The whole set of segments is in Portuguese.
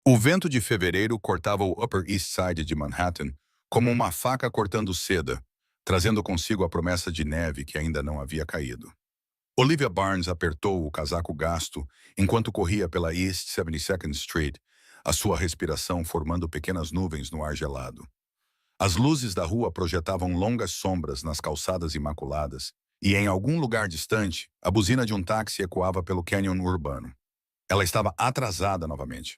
O vento de fevereiro cortava o Upper East Side de Manhattan como uma faca cortando seda, trazendo consigo a promessa de neve que ainda não havia caído. Olivia Barnes apertou o casaco gasto enquanto corria pela East 72nd Street, a sua respiração formando pequenas nuvens no ar gelado. As luzes da rua projetavam longas sombras nas calçadas imaculadas, e em algum lugar distante, a buzina de um táxi ecoava pelo cânion urbano. Ela estava atrasada novamente.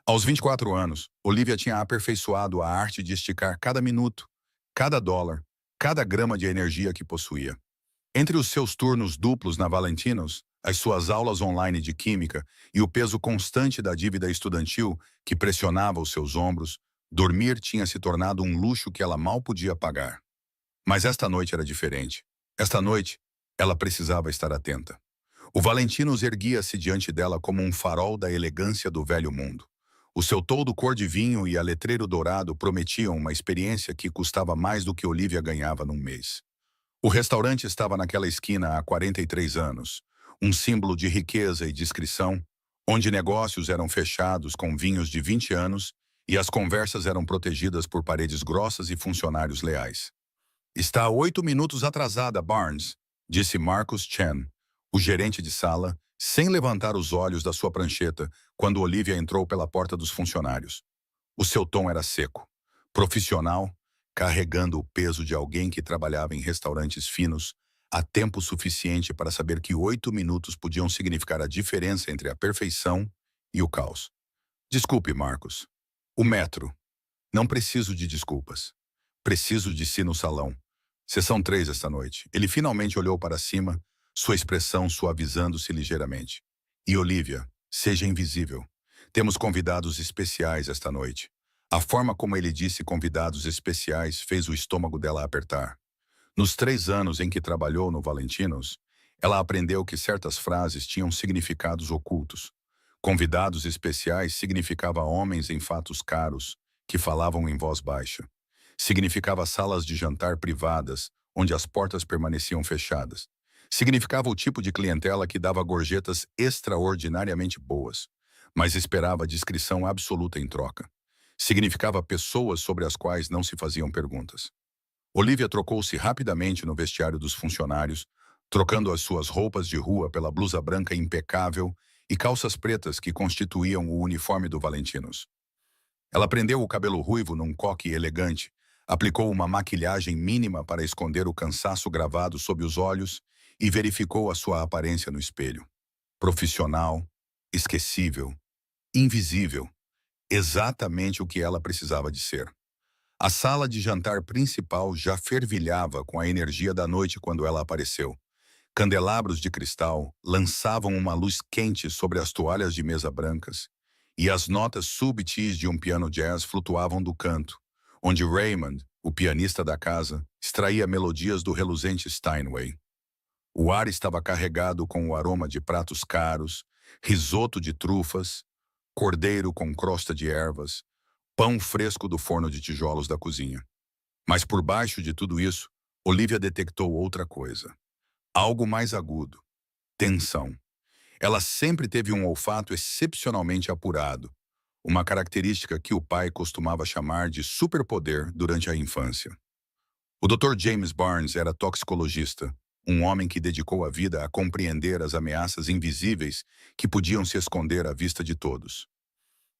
Aos 24 anos, Olivia tinha aperfeiçoado a arte de esticar cada minuto, cada dólar, cada grama de energia que possuía. Entre os seus turnos duplos na Valentinos, as suas aulas online de química e o peso constante da dívida estudantil que pressionava os seus ombros, dormir tinha se tornado um luxo que ela mal podia pagar. Mas esta noite era diferente. Esta noite, ela precisava estar atenta. O Valentinos erguia-se diante dela como um farol da elegância do velho mundo. O seu toldo cor de vinho e a letreiro dourado prometiam uma experiência que custava mais do que Olivia ganhava num mês. O restaurante estava naquela esquina há 43 anos, um símbolo de riqueza e discrição, onde negócios eram fechados com vinhos de 20 anos e as conversas eram protegidas por paredes grossas e funcionários leais. "Está 8 minutos atrasada, Barnes", disse Marcus Chen, o gerente de sala, sem levantar os olhos da sua prancheta quando Olivia entrou pela porta dos funcionários. O seu tom era seco, profissional, carregando o peso de alguém que trabalhava em restaurantes finos há tempo suficiente para saber que 8 minutos podiam significar a diferença entre a perfeição e o caos. "Desculpe, Marcos. O metro. Não preciso de desculpas. Preciso de si no salão. Sessão 3 esta noite." Ele finalmente olhou para cima, sua expressão suavizando-se ligeiramente. "E Olivia, seja invisível. Temos convidados especiais esta noite." A forma como ele disse convidados especiais fez o estômago dela apertar. Nos 3 anos em que trabalhou no Valentinos, ela aprendeu que certas frases tinham significados ocultos. Convidados especiais significava homens em fatos caros, que falavam em voz baixa. Significava salas de jantar privadas, onde as portas permaneciam fechadas. Significava o tipo de clientela que dava gorjetas extraordinariamente boas, mas esperava discrição absoluta em troca. Significava pessoas sobre as quais não se faziam perguntas. Olivia trocou-se rapidamente no vestiário dos funcionários, trocando as suas roupas de rua pela blusa branca impecável e calças pretas que constituíam o uniforme do Valentinos. Ela prendeu o cabelo ruivo num coque elegante, aplicou uma maquilhagem mínima para esconder o cansaço gravado sob os olhos e verificou a sua aparência no espelho. Profissional, esquecível, invisível. Exatamente o que ela precisava de ser. A sala de jantar principal já fervilhava com a energia da noite quando ela apareceu. Candelabros de cristal lançavam uma luz quente sobre as toalhas de mesa brancas, e as notas subtis de um piano jazz flutuavam do canto, onde Raymond, o pianista da casa, extraía melodias do reluzente Steinway. O ar estava carregado com o aroma de pratos caros, risoto de trufas, cordeiro com crosta de ervas, pão fresco do forno de tijolos da cozinha. Mas por baixo de tudo isso, Olivia detectou outra coisa. Algo mais agudo. Tensão. Ela sempre teve um olfato excepcionalmente apurado, uma característica que o pai costumava chamar de superpoder durante a infância. O Dr. James Barnes era toxicologista, um homem que dedicou a vida a compreender as ameaças invisíveis que podiam se esconder à vista de todos.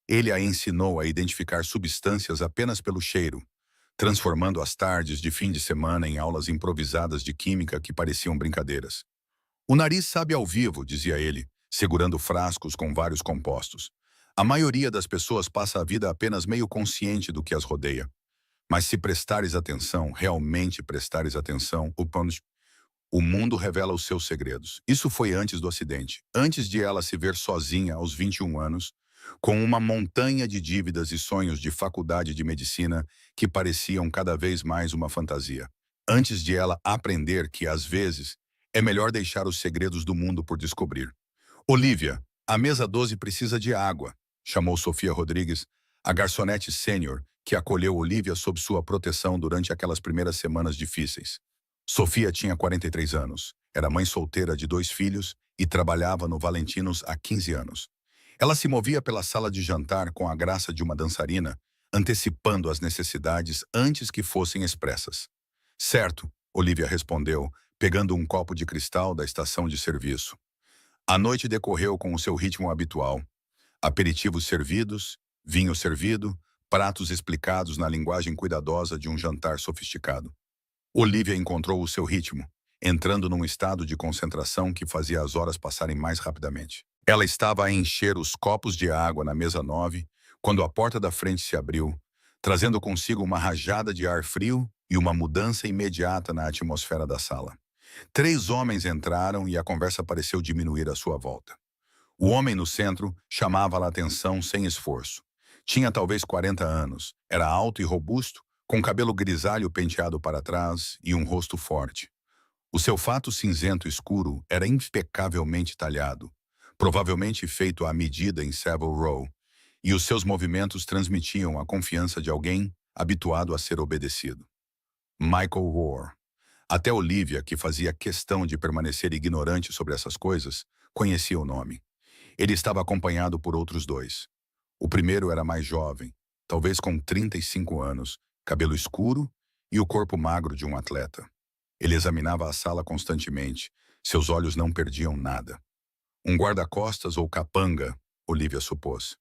Ele a ensinou a identificar substâncias apenas pelo cheiro, transformando as tardes de fim de semana em aulas improvisadas de química que pareciam brincadeiras. "O nariz sabe ao vivo", dizia ele, segurando frascos com vários compostos. "A maioria das pessoas passa a vida apenas meio consciente do que as rodeia. Mas se prestares atenção, realmente prestares atenção, o mundo revela os seus segredos." Isso foi antes do acidente, antes de ela se ver sozinha aos 21 anos, com uma montanha de dívidas e sonhos de faculdade de medicina que pareciam cada vez mais uma fantasia. Antes de ela aprender que, às vezes, é melhor deixar os segredos do mundo por descobrir. "Olivia, a mesa 12 precisa de água", chamou Sofia Rodrigues, a garçonete sênior que acolheu Olivia sob sua proteção durante aquelas primeiras semanas difíceis. Sofia tinha 43 anos, era mãe solteira de 2 filhos e trabalhava no Valentinos há 15 anos. Ela se movia pela sala de jantar com a graça de uma dançarina, antecipando as necessidades antes que fossem expressas. Certo, Olivia respondeu, pegando um copo de cristal da estação de serviço. A noite decorreu com o seu ritmo habitual. Aperitivos servidos, vinho servido, pratos explicados na linguagem cuidadosa de um jantar sofisticado. Olivia encontrou o seu ritmo, entrando num estado de concentração que fazia as horas passarem mais rapidamente. Ela estava a encher os copos de água na mesa 9, quando a porta da frente se abriu, trazendo consigo uma rajada de ar frio e uma mudança imediata na atmosfera da sala. 3 homens entraram e a conversa pareceu diminuir à sua volta. O homem no centro chamava a atenção sem esforço. Tinha talvez 40 anos, era alto e robusto, com cabelo grisalho penteado para trás e um rosto forte. O seu fato cinzento escuro era impecavelmente talhado, provavelmente feito à medida em Savile Row, e os seus movimentos transmitiam a confiança de alguém habituado a ser obedecido. Michael Rohr. Até Olivia, que fazia questão de permanecer ignorante sobre essas coisas, conhecia o nome. Ele estava acompanhado por outros 2. O primeiro era mais jovem, talvez com 35 anos, cabelo escuro e o corpo magro de um atleta. Ele examinava a sala constantemente, seus olhos não perdiam nada. Um guarda-costas ou capanga, Olivia supôs.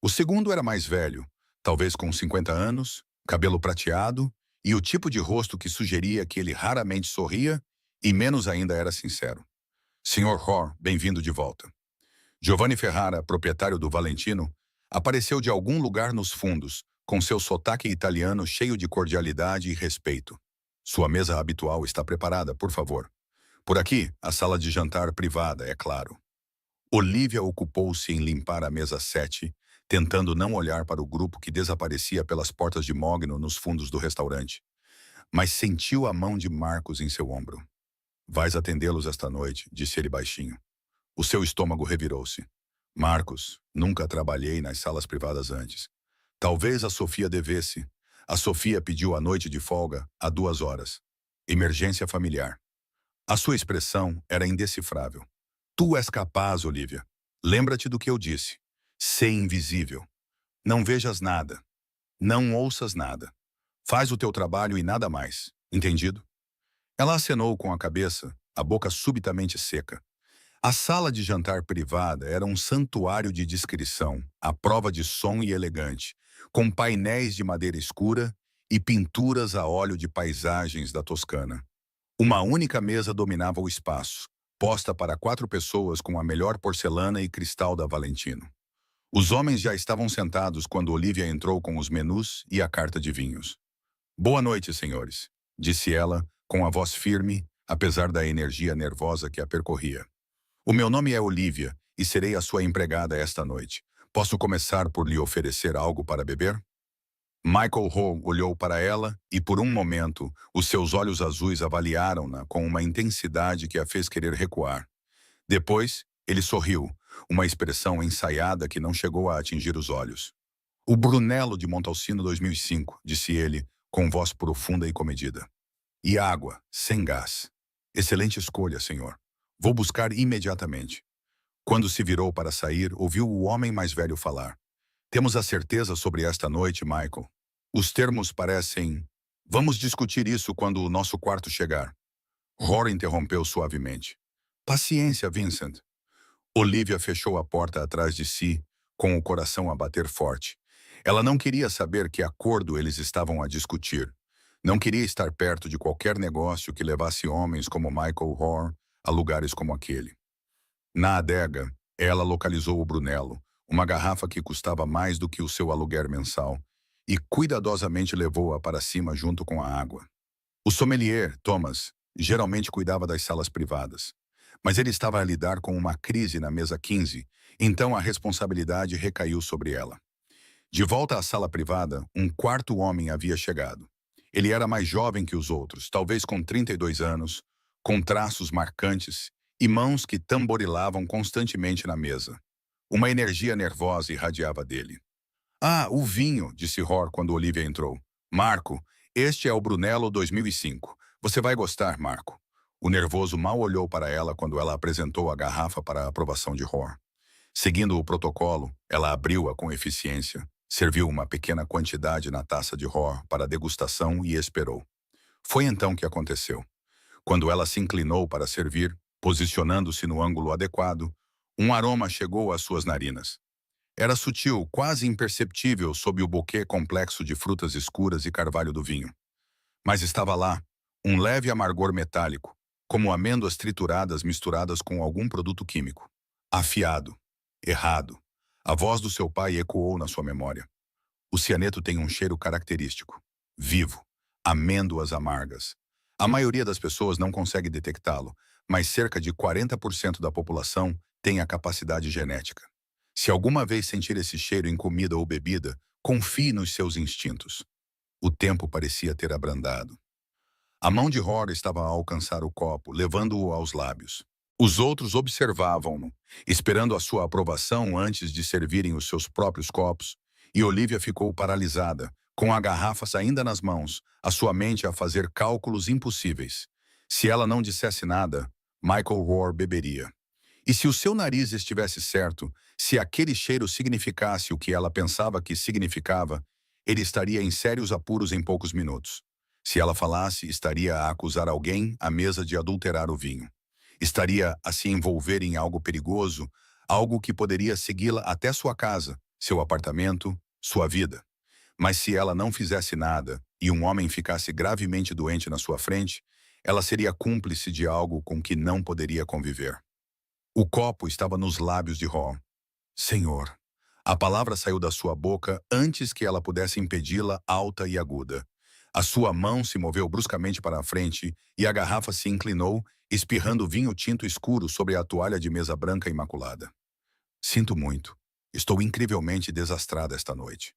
O segundo era mais velho, talvez com 50 anos, cabelo prateado e o tipo de rosto que sugeria que ele raramente sorria e menos ainda era sincero. Sr. Rohr, bem-vindo de volta. Giovanni Ferrara, proprietário do Valentino, apareceu de algum lugar nos fundos, com seu sotaque italiano cheio de cordialidade e respeito. Sua mesa habitual está preparada, por favor. Por aqui, a sala de jantar privada, é claro. Olivia ocupou-se em limpar a mesa 7, tentando não olhar para o grupo que desaparecia pelas portas de mogno nos fundos do restaurante. Mas sentiu a mão de Marcos em seu ombro. Vais atendê-los esta noite, disse ele baixinho. O seu estômago revirou-se. Marcos, nunca trabalhei nas salas privadas antes. Talvez a Sofia devesse. A Sofia pediu a noite de folga há 2 horas. Emergência familiar. A sua expressão era indecifrável. Tu és capaz, Olivia. Lembra-te do que eu disse. Sê invisível. Não vejas nada. Não ouças nada. Faz o teu trabalho e nada mais. Entendido? Ela acenou com a cabeça, a boca subitamente seca. A sala de jantar privada era um santuário de discrição, à prova de som e elegante, com painéis de madeira escura e pinturas a óleo de paisagens da Toscana. Uma única mesa dominava o espaço, posta para 4 pessoas com a melhor porcelana e cristal da Valentino. Os homens já estavam sentados quando Olivia entrou com os menus e a carta de vinhos. Boa noite, senhores, disse ela, com a voz firme, apesar da energia nervosa que a percorria. O meu nome é Olivia e serei a sua empregada esta noite. Posso começar por lhe oferecer algo para beber? Michael Rowe olhou para ela e, por um momento, os seus olhos azuis avaliaram-na com uma intensidade que a fez querer recuar. Depois, ele sorriu, uma expressão ensaiada que não chegou a atingir os olhos. O Brunello de Montalcino 2005, disse ele, com voz profunda e comedida. E água, sem gás. Excelente escolha, senhor. Vou buscar imediatamente. Quando se virou para sair, ouviu o homem mais velho falar. Temos a certeza sobre esta noite, Michael. Os termos parecem... Vamos discutir isso quando o nosso quarto chegar. Rory interrompeu suavemente. Paciência, Vincent. Olivia fechou a porta atrás de si, com o coração a bater forte. Ela não queria saber que acordo eles estavam a discutir. Não queria estar perto de qualquer negócio que levasse homens como Michael Rohr a lugares como aquele. Na adega, ela localizou o Brunello, uma garrafa que custava mais do que o seu aluguer mensal, e cuidadosamente levou-a para cima junto com a água. O sommelier, Thomas, geralmente cuidava das salas privadas, mas ele estava a lidar com uma crise na mesa 15, então a responsabilidade recaiu sobre ela. De volta à sala privada, um 4º homem havia chegado. Ele era mais jovem que os outros, talvez com 32 anos, com traços marcantes e mãos que tamborilavam constantemente na mesa. Uma energia nervosa irradiava dele. Ah, o vinho, disse Rohr quando Olivia entrou. Marco, este é o Brunello 2005. Você vai gostar, Marco. O nervoso mal olhou para ela quando ela apresentou a garrafa para a aprovação de Rohr. Seguindo o protocolo, ela abriu-a com eficiência, serviu uma pequena quantidade na taça de Rohr para degustação e esperou. Foi então que aconteceu. Quando ela se inclinou para servir, posicionando-se no ângulo adequado, um aroma chegou às suas narinas. Era sutil, quase imperceptível sob o buquê complexo de frutas escuras e carvalho do vinho. Mas estava lá, um leve amargor metálico, como amêndoas trituradas misturadas com algum produto químico. Afiado. Errado. A voz do seu pai ecoou na sua memória. O cianeto tem um cheiro característico. Vivo. Amêndoas amargas. A maioria das pessoas não consegue detectá-lo, mas cerca de 40% da população tem a capacidade genética. Se alguma vez sentir esse cheiro em comida ou bebida, confie nos seus instintos. O tempo parecia ter abrandado. A mão de Rohr estava a alcançar o copo, levando-o aos lábios. Os outros observavam-no, esperando a sua aprovação antes de servirem os seus próprios copos, e Olivia ficou paralisada, com a garrafa ainda nas mãos, a sua mente a fazer cálculos impossíveis. Se ela não dissesse nada, Michael Rohr beberia. E se o seu nariz estivesse certo, se aquele cheiro significasse o que ela pensava que significava, ele estaria em sérios apuros em poucos minutos. Se ela falasse, estaria a acusar alguém à mesa de adulterar o vinho. Estaria a se envolver em algo perigoso, algo que poderia segui-la até sua casa, seu apartamento, sua vida. Mas se ela não fizesse nada e um homem ficasse gravemente doente na sua frente, ela seria cúmplice de algo com que não poderia conviver. O copo estava nos lábios de Rohr. Senhor. A palavra saiu da sua boca antes que ela pudesse impedi-la, alta e aguda. A sua mão se moveu bruscamente para a frente e a garrafa se inclinou, espirrando vinho tinto escuro sobre a toalha de mesa branca imaculada. Sinto muito. Estou incrivelmente desastrada esta noite.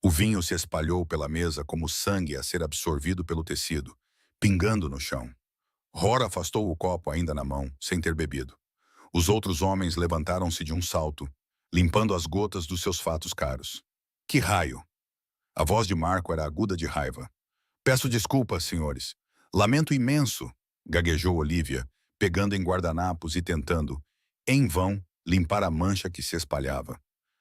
O vinho se espalhou pela mesa como sangue a ser absorvido pelo tecido, pingando no chão. Rohr afastou o copo ainda na mão, sem ter bebido. Os outros homens levantaram-se de um salto, limpando as gotas dos seus fatos caros. Que raio! A voz de Marco era aguda de raiva. Peço desculpas, senhores. Lamento imenso, gaguejou Olivia, pegando em guardanapos e tentando, em vão, limpar a mancha que se espalhava.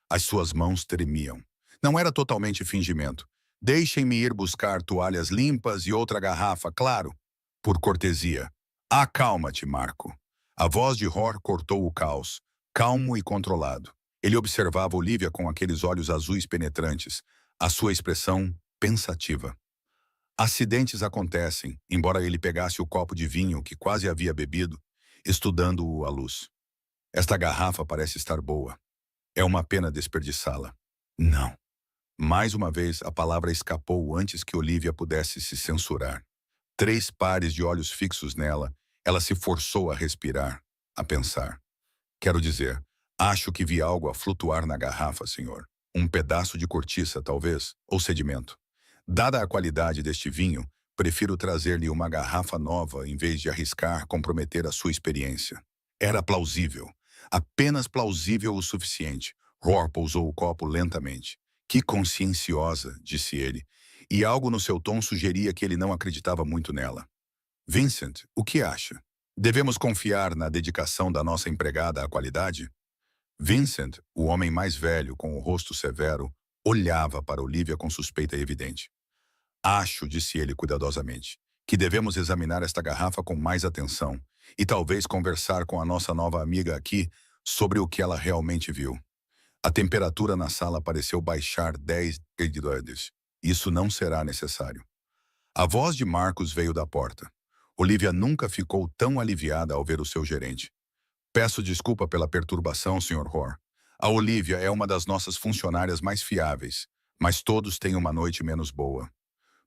As suas mãos tremiam. Não era totalmente fingimento. Deixem-me ir buscar toalhas limpas e outra garrafa, claro. Por cortesia. Acalma-te, Marco. A voz de Rohr cortou o caos, calmo e controlado. Ele observava Olivia com aqueles olhos azuis penetrantes, a sua expressão pensativa. Acidentes acontecem, embora ele pegasse o copo de vinho que quase havia bebido, estudando-o à luz. Esta garrafa parece estar boa. É uma pena desperdiçá-la. Não. Mais uma vez, a palavra escapou antes que Olivia pudesse se censurar. 3 pares de olhos fixos nela, ela se forçou a respirar, a pensar. Quero dizer, acho que vi algo a flutuar na garrafa, senhor. Um pedaço de cortiça, talvez, ou sedimento. Dada a qualidade deste vinho, prefiro trazer-lhe uma garrafa nova em vez de arriscar comprometer a sua experiência. Era plausível. Apenas plausível o suficiente. Rohr pousou o copo lentamente. Que conscienciosa, disse ele, e algo no seu tom sugeria que ele não acreditava muito nela. Vincent, o que acha? Devemos confiar na dedicação da nossa empregada à qualidade? Vincent, o homem mais velho, com o rosto severo, olhava para Olivia com suspeita evidente. Acho, disse ele cuidadosamente, que devemos examinar esta garrafa com mais atenção e talvez conversar com a nossa nova amiga aqui sobre o que ela realmente viu. A temperatura na sala pareceu baixar 10 graus. Isso não será necessário. A voz de Marcos veio da porta. Olivia nunca ficou tão aliviada ao ver o seu gerente. Peço desculpa pela perturbação, Sr. Rohr. A Olivia é uma das nossas funcionárias mais fiáveis, mas todos têm uma noite menos boa.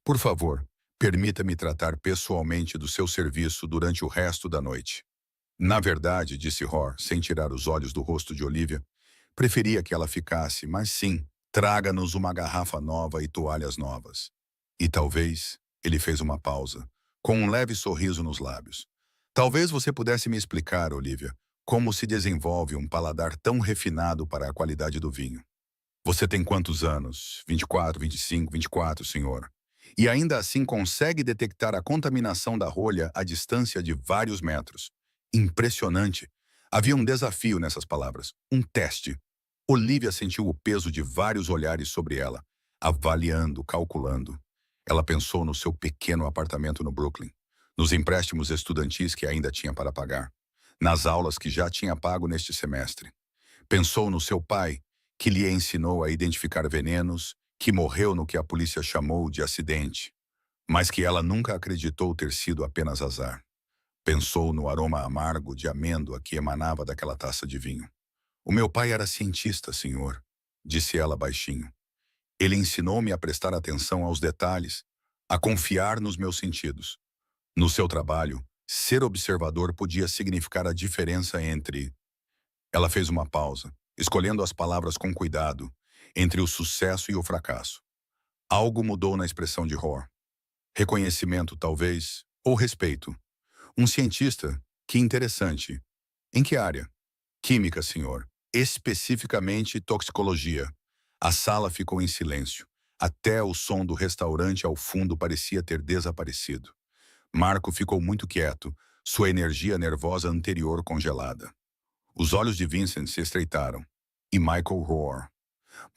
Por favor, permita-me tratar pessoalmente do seu serviço durante o resto da noite. Na verdade, disse Rohr, sem tirar os olhos do rosto de Olivia, preferia que ela ficasse, mas sim, traga-nos uma garrafa nova e toalhas novas. E talvez, ele fez uma pausa, com um leve sorriso nos lábios. Talvez você pudesse me explicar, Olivia, como se desenvolve um paladar tão refinado para a qualidade do vinho. Você tem quantos anos? 24, 25, 24, senhor. E ainda assim consegue detectar a contaminação da rolha à distância de vários metros. Impressionante. Havia um desafio nessas palavras, um teste. Olivia sentiu o peso de vários olhares sobre ela, avaliando, calculando. Ela pensou no seu pequeno apartamento no Brooklyn, nos empréstimos estudantis que ainda tinha para pagar, nas aulas que já tinha pago neste semestre. Pensou no seu pai, que lhe ensinou a identificar venenos, que morreu no que a polícia chamou de acidente, mas que ela nunca acreditou ter sido apenas azar. Pensou no aroma amargo de amêndoa que emanava daquela taça de vinho. O meu pai era cientista, senhor, disse ela baixinho. Ele ensinou-me a prestar atenção aos detalhes, a confiar nos meus sentidos. No seu trabalho, ser observador podia significar a diferença entre... Ela fez uma pausa, escolhendo as palavras com cuidado, entre o sucesso e o fracasso. Algo mudou na expressão de Rohr. Reconhecimento, talvez, ou respeito. Um cientista? Que interessante. Em que área? Química, senhor. Especificamente toxicologia. A sala ficou em silêncio. Até o som do restaurante ao fundo parecia ter desaparecido. Marco ficou muito quieto, sua energia nervosa anterior congelada. Os olhos de Vincent se estreitaram. E Michael Rohr.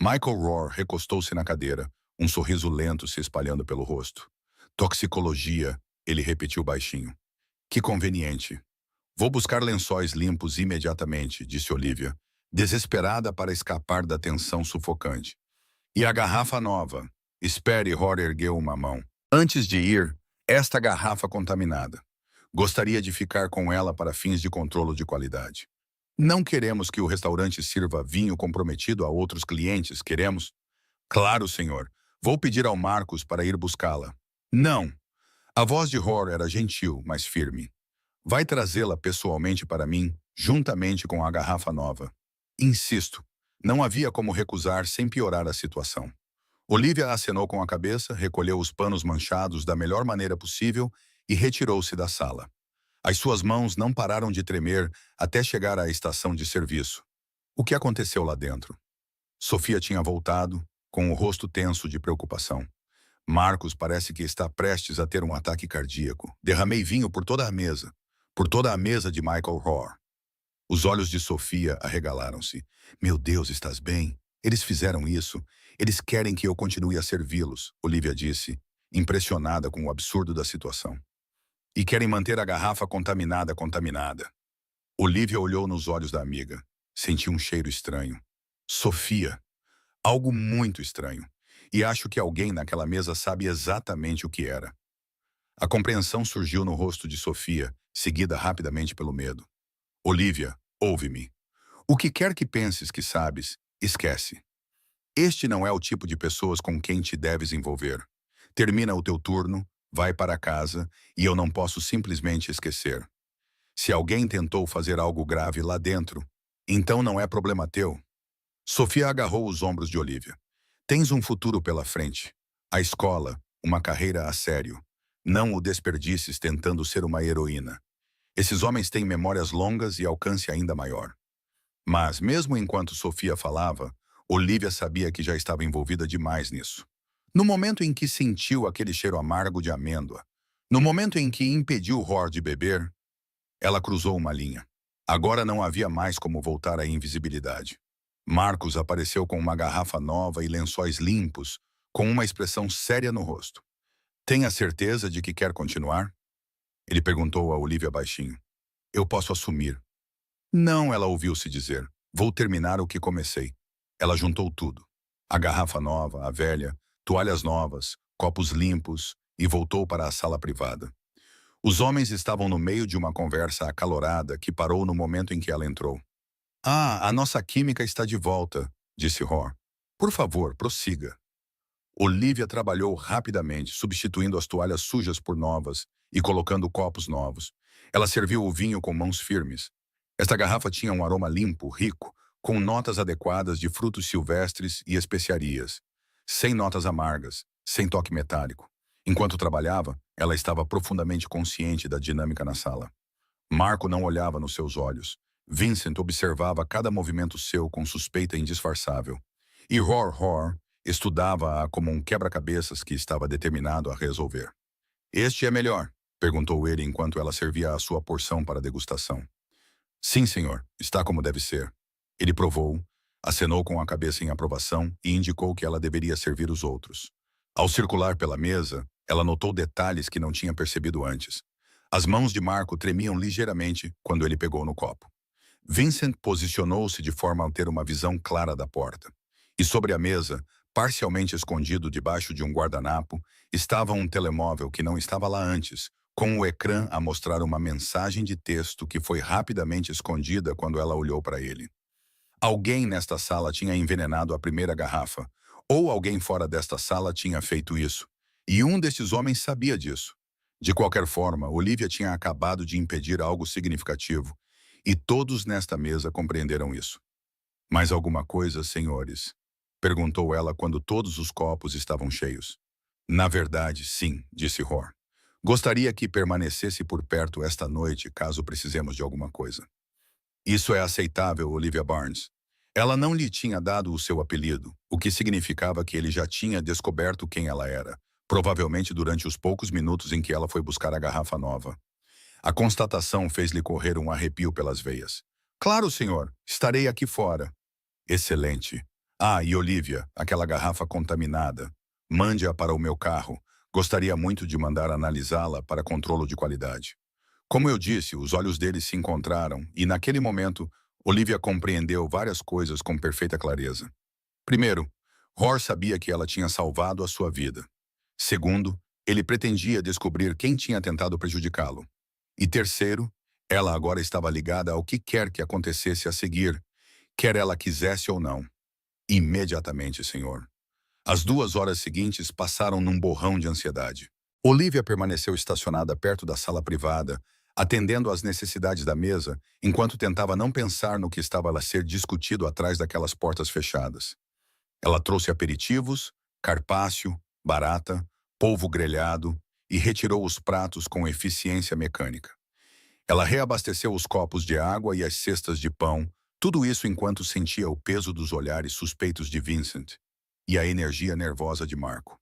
Michael Rohr recostou-se na cadeira, um sorriso lento se espalhando pelo rosto. Toxicologia, ele repetiu baixinho. Que conveniente. Vou buscar lençóis limpos imediatamente, disse Olivia, desesperada para escapar da tensão sufocante. E a garrafa nova? Espere, Rohr ergueu uma mão. Antes de ir, esta garrafa contaminada. Gostaria de ficar com ela para fins de controle de qualidade. Não queremos que o restaurante sirva vinho comprometido a outros clientes, queremos? Claro, senhor. Vou pedir ao Marcos para ir buscá-la. Não. A voz de Rohr era gentil, mas firme. Vai trazê-la pessoalmente para mim, juntamente com a garrafa nova. Insisto, não havia como recusar sem piorar a situação. Olivia acenou com a cabeça, recolheu os panos manchados da melhor maneira possível e retirou-se da sala. As suas mãos não pararam de tremer até chegar à estação de serviço. O que aconteceu lá dentro? Sofia tinha voltado, com o rosto tenso de preocupação. Marcos parece que está prestes a ter um ataque cardíaco. Derramei vinho por toda a mesa de Michael Rohr. Os olhos de Sofia arregalaram-se. Meu Deus, estás bem? Eles fizeram isso. Eles querem que eu continue a servi-los, Olivia disse, impressionada com o absurdo da situação. E querem manter a garrafa contaminada. Olivia olhou nos olhos da amiga. Sentiu um cheiro estranho. Sofia. Algo muito estranho. E acho que alguém naquela mesa sabe exatamente o que era. A compreensão surgiu no rosto de Sofia, seguida rapidamente pelo medo. Olivia, ouve-me. O que quer que penses que sabes, esquece. Este não é o tipo de pessoas com quem te deves envolver. Termina o teu turno, vai para casa, e eu não posso simplesmente esquecer. Se alguém tentou fazer algo grave lá dentro, então não é problema teu. Sofia agarrou os ombros de Olivia. Tens um futuro pela frente. A escola, uma carreira a sério. Não o desperdices tentando ser uma heroína. Esses homens têm memórias longas e alcance ainda maior. Mas, mesmo enquanto Sofia falava, Olivia sabia que já estava envolvida demais nisso. No momento em que sentiu aquele cheiro amargo de amêndoa, no momento em que impediu Rohr de beber, ela cruzou uma linha. Agora não havia mais como voltar à invisibilidade. Marcos apareceu com uma garrafa nova e lençóis limpos, com uma expressão séria no rosto. Tem a certeza de que quer continuar? Ele perguntou a Olivia baixinho. Eu posso assumir. Não, ela ouviu-se dizer. Vou terminar o que comecei. Ela juntou tudo. A garrafa nova, a velha, toalhas novas, copos limpos, e voltou para a sala privada. Os homens estavam no meio de uma conversa acalorada que parou no momento em que ela entrou. Ah, a nossa química está de volta, disse Rohr. Por favor, prossiga. Olivia trabalhou rapidamente, substituindo as toalhas sujas por novas e colocando copos novos. Ela serviu o vinho com mãos firmes. Esta garrafa tinha um aroma limpo, rico, com notas adequadas de frutos silvestres e especiarias. Sem notas amargas, sem toque metálico. Enquanto trabalhava, ela estava profundamente consciente da dinâmica na sala. Marco não olhava nos seus olhos. Vincent observava cada movimento seu com suspeita indisfarçável. E Rohr estudava-a como um quebra-cabeças que estava determinado a resolver. Este é melhor? Perguntou ele enquanto ela servia a sua porção para degustação. Sim, senhor, está como deve ser. Ele provou, acenou com a cabeça em aprovação e indicou que ela deveria servir os outros. Ao circular pela mesa, ela notou detalhes que não tinha percebido antes. As mãos de Marco tremiam ligeiramente quando ele pegou no copo. Vincent posicionou-se de forma a ter uma visão clara da porta. E sobre a mesa, parcialmente escondido debaixo de um guardanapo, estava um telemóvel que não estava lá antes, com o ecrã a mostrar uma mensagem de texto que foi rapidamente escondida quando ela olhou para ele. Alguém nesta sala tinha envenenado a primeira garrafa, ou alguém fora desta sala tinha feito isso. E um destes homens sabia disso. De qualquer forma, Olivia tinha acabado de impedir algo significativo, e todos nesta mesa compreenderam isso. Mais alguma coisa, senhores? Perguntou ela quando todos os copos estavam cheios. Na verdade, sim, disse Hor. Gostaria que permanecesse por perto esta noite, caso precisemos de alguma coisa. Isso é aceitável, Olivia Barnes. Ela não lhe tinha dado o seu apelido, o que significava que ele já tinha descoberto quem ela era, provavelmente durante os poucos minutos em que ela foi buscar a garrafa nova. A constatação fez-lhe correr um arrepio pelas veias. Claro, senhor, estarei aqui fora. Excelente. Ah, e Olivia, aquela garrafa contaminada. Mande-a para o meu carro. Gostaria muito de mandar analisá-la para controlo de qualidade. Como eu disse, os olhos dele se encontraram e, naquele momento, Olivia compreendeu várias coisas com perfeita clareza. Primeiro, Hor sabia que ela tinha salvado a sua vida. Segundo, ele pretendia descobrir quem tinha tentado prejudicá-lo. E terceiro, ela agora estava ligada ao que quer que acontecesse a seguir, quer ela quisesse ou não. Imediatamente, senhor. As 2 horas seguintes passaram num borrão de ansiedade. Olivia permaneceu estacionada perto da sala privada, atendendo às necessidades da mesa, enquanto tentava não pensar no que estava a ser discutido atrás daquelas portas fechadas. Ela trouxe aperitivos, carpácio, barata, polvo grelhado e retirou os pratos com eficiência mecânica. Ela reabasteceu os copos de água e as cestas de pão, tudo isso enquanto sentia o peso dos olhares suspeitos de Vincent e a energia nervosa de Marco.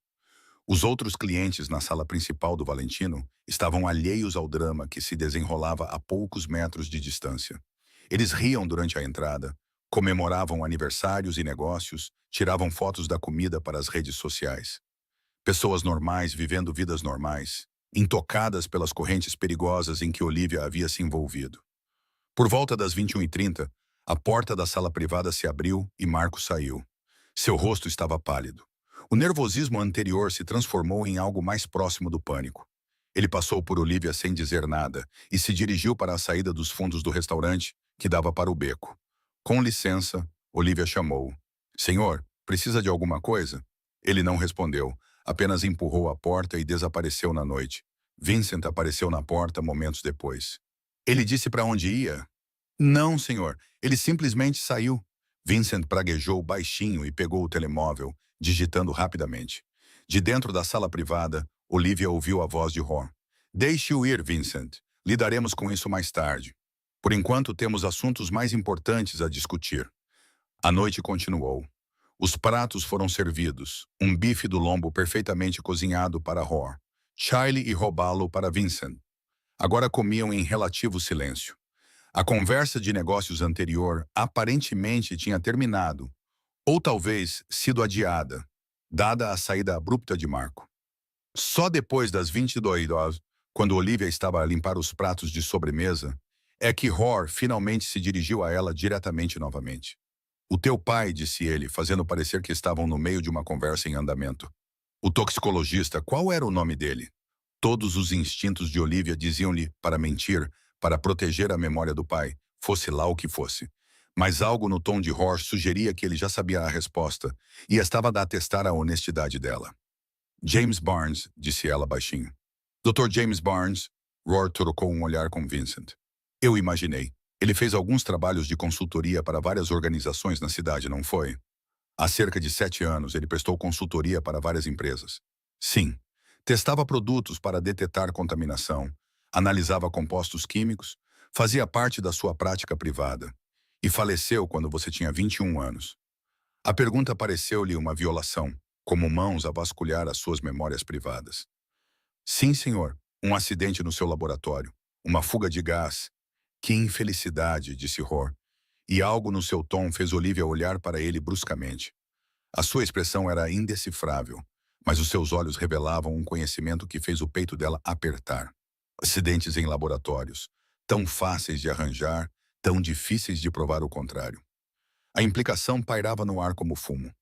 Os outros clientes na sala principal do Valentino estavam alheios ao drama que se desenrolava a poucos metros de distância. Eles riam durante a entrada, comemoravam aniversários e negócios, tiravam fotos da comida para as redes sociais. Pessoas normais vivendo vidas normais, intocadas pelas correntes perigosas em que Olivia havia se envolvido. Por volta das 21h30, a porta da sala privada se abriu e Marco saiu. Seu rosto estava pálido. O nervosismo anterior se transformou em algo mais próximo do pânico. Ele passou por Olivia sem dizer nada e se dirigiu para a saída dos fundos do restaurante, que dava para o beco. Com licença, Olivia chamou. Senhor, precisa de alguma coisa? Ele não respondeu, apenas empurrou a porta e desapareceu na noite. Vincent apareceu na porta momentos depois. Ele disse para onde ia? Não, senhor. Ele simplesmente saiu. Vincent praguejou baixinho e pegou o telemóvel, digitando rapidamente. De dentro da sala privada, Olivia ouviu a voz de Ron. Deixe-o ir, Vincent. Lidaremos com isso mais tarde. Por enquanto, temos assuntos mais importantes a discutir. A noite continuou. Os pratos foram servidos. Um bife do lombo perfeitamente cozinhado para Ron. Charlie e Robalo para Vincent. Agora comiam em relativo silêncio. A conversa de negócios anterior aparentemente tinha terminado, ou talvez sido adiada, dada a saída abrupta de Marco. Só depois das 22 horas, quando Olivia estava a limpar os pratos de sobremesa, é que Hor finalmente se dirigiu a ela diretamente novamente. O teu pai, disse ele, fazendo parecer que estavam no meio de uma conversa em andamento. O toxicologista, qual era o nome dele? Todos os instintos de Olivia diziam-lhe para mentir, para proteger a memória do pai, fosse lá o que fosse. Mas algo no tom de Hor sugeria que ele já sabia a resposta e estava a atestar a honestidade dela. James Barnes, disse ela baixinho. Dr. James Barnes, Roar trocou um olhar com Vincent. Eu imaginei. Ele fez alguns trabalhos de consultoria para várias organizações na cidade, não foi? Há cerca de 7 anos, ele prestou consultoria para várias empresas. Sim. Testava produtos para detectar contaminação, analisava compostos químicos, fazia parte da sua prática privada. E faleceu quando você tinha 21 anos. A pergunta pareceu-lhe uma violação, como mãos a vasculhar as suas memórias privadas. Sim, senhor. Um acidente no seu laboratório. Uma fuga de gás Que infelicidade, disse Roar, e algo no seu tom fez Olivia olhar para ele bruscamente. A sua expressão era indecifrável, mas os seus olhos revelavam um conhecimento que fez o peito dela apertar. Acidentes em laboratórios, tão fáceis de arranjar, tão difíceis de provar o contrário. A implicação pairava no ar como fumo.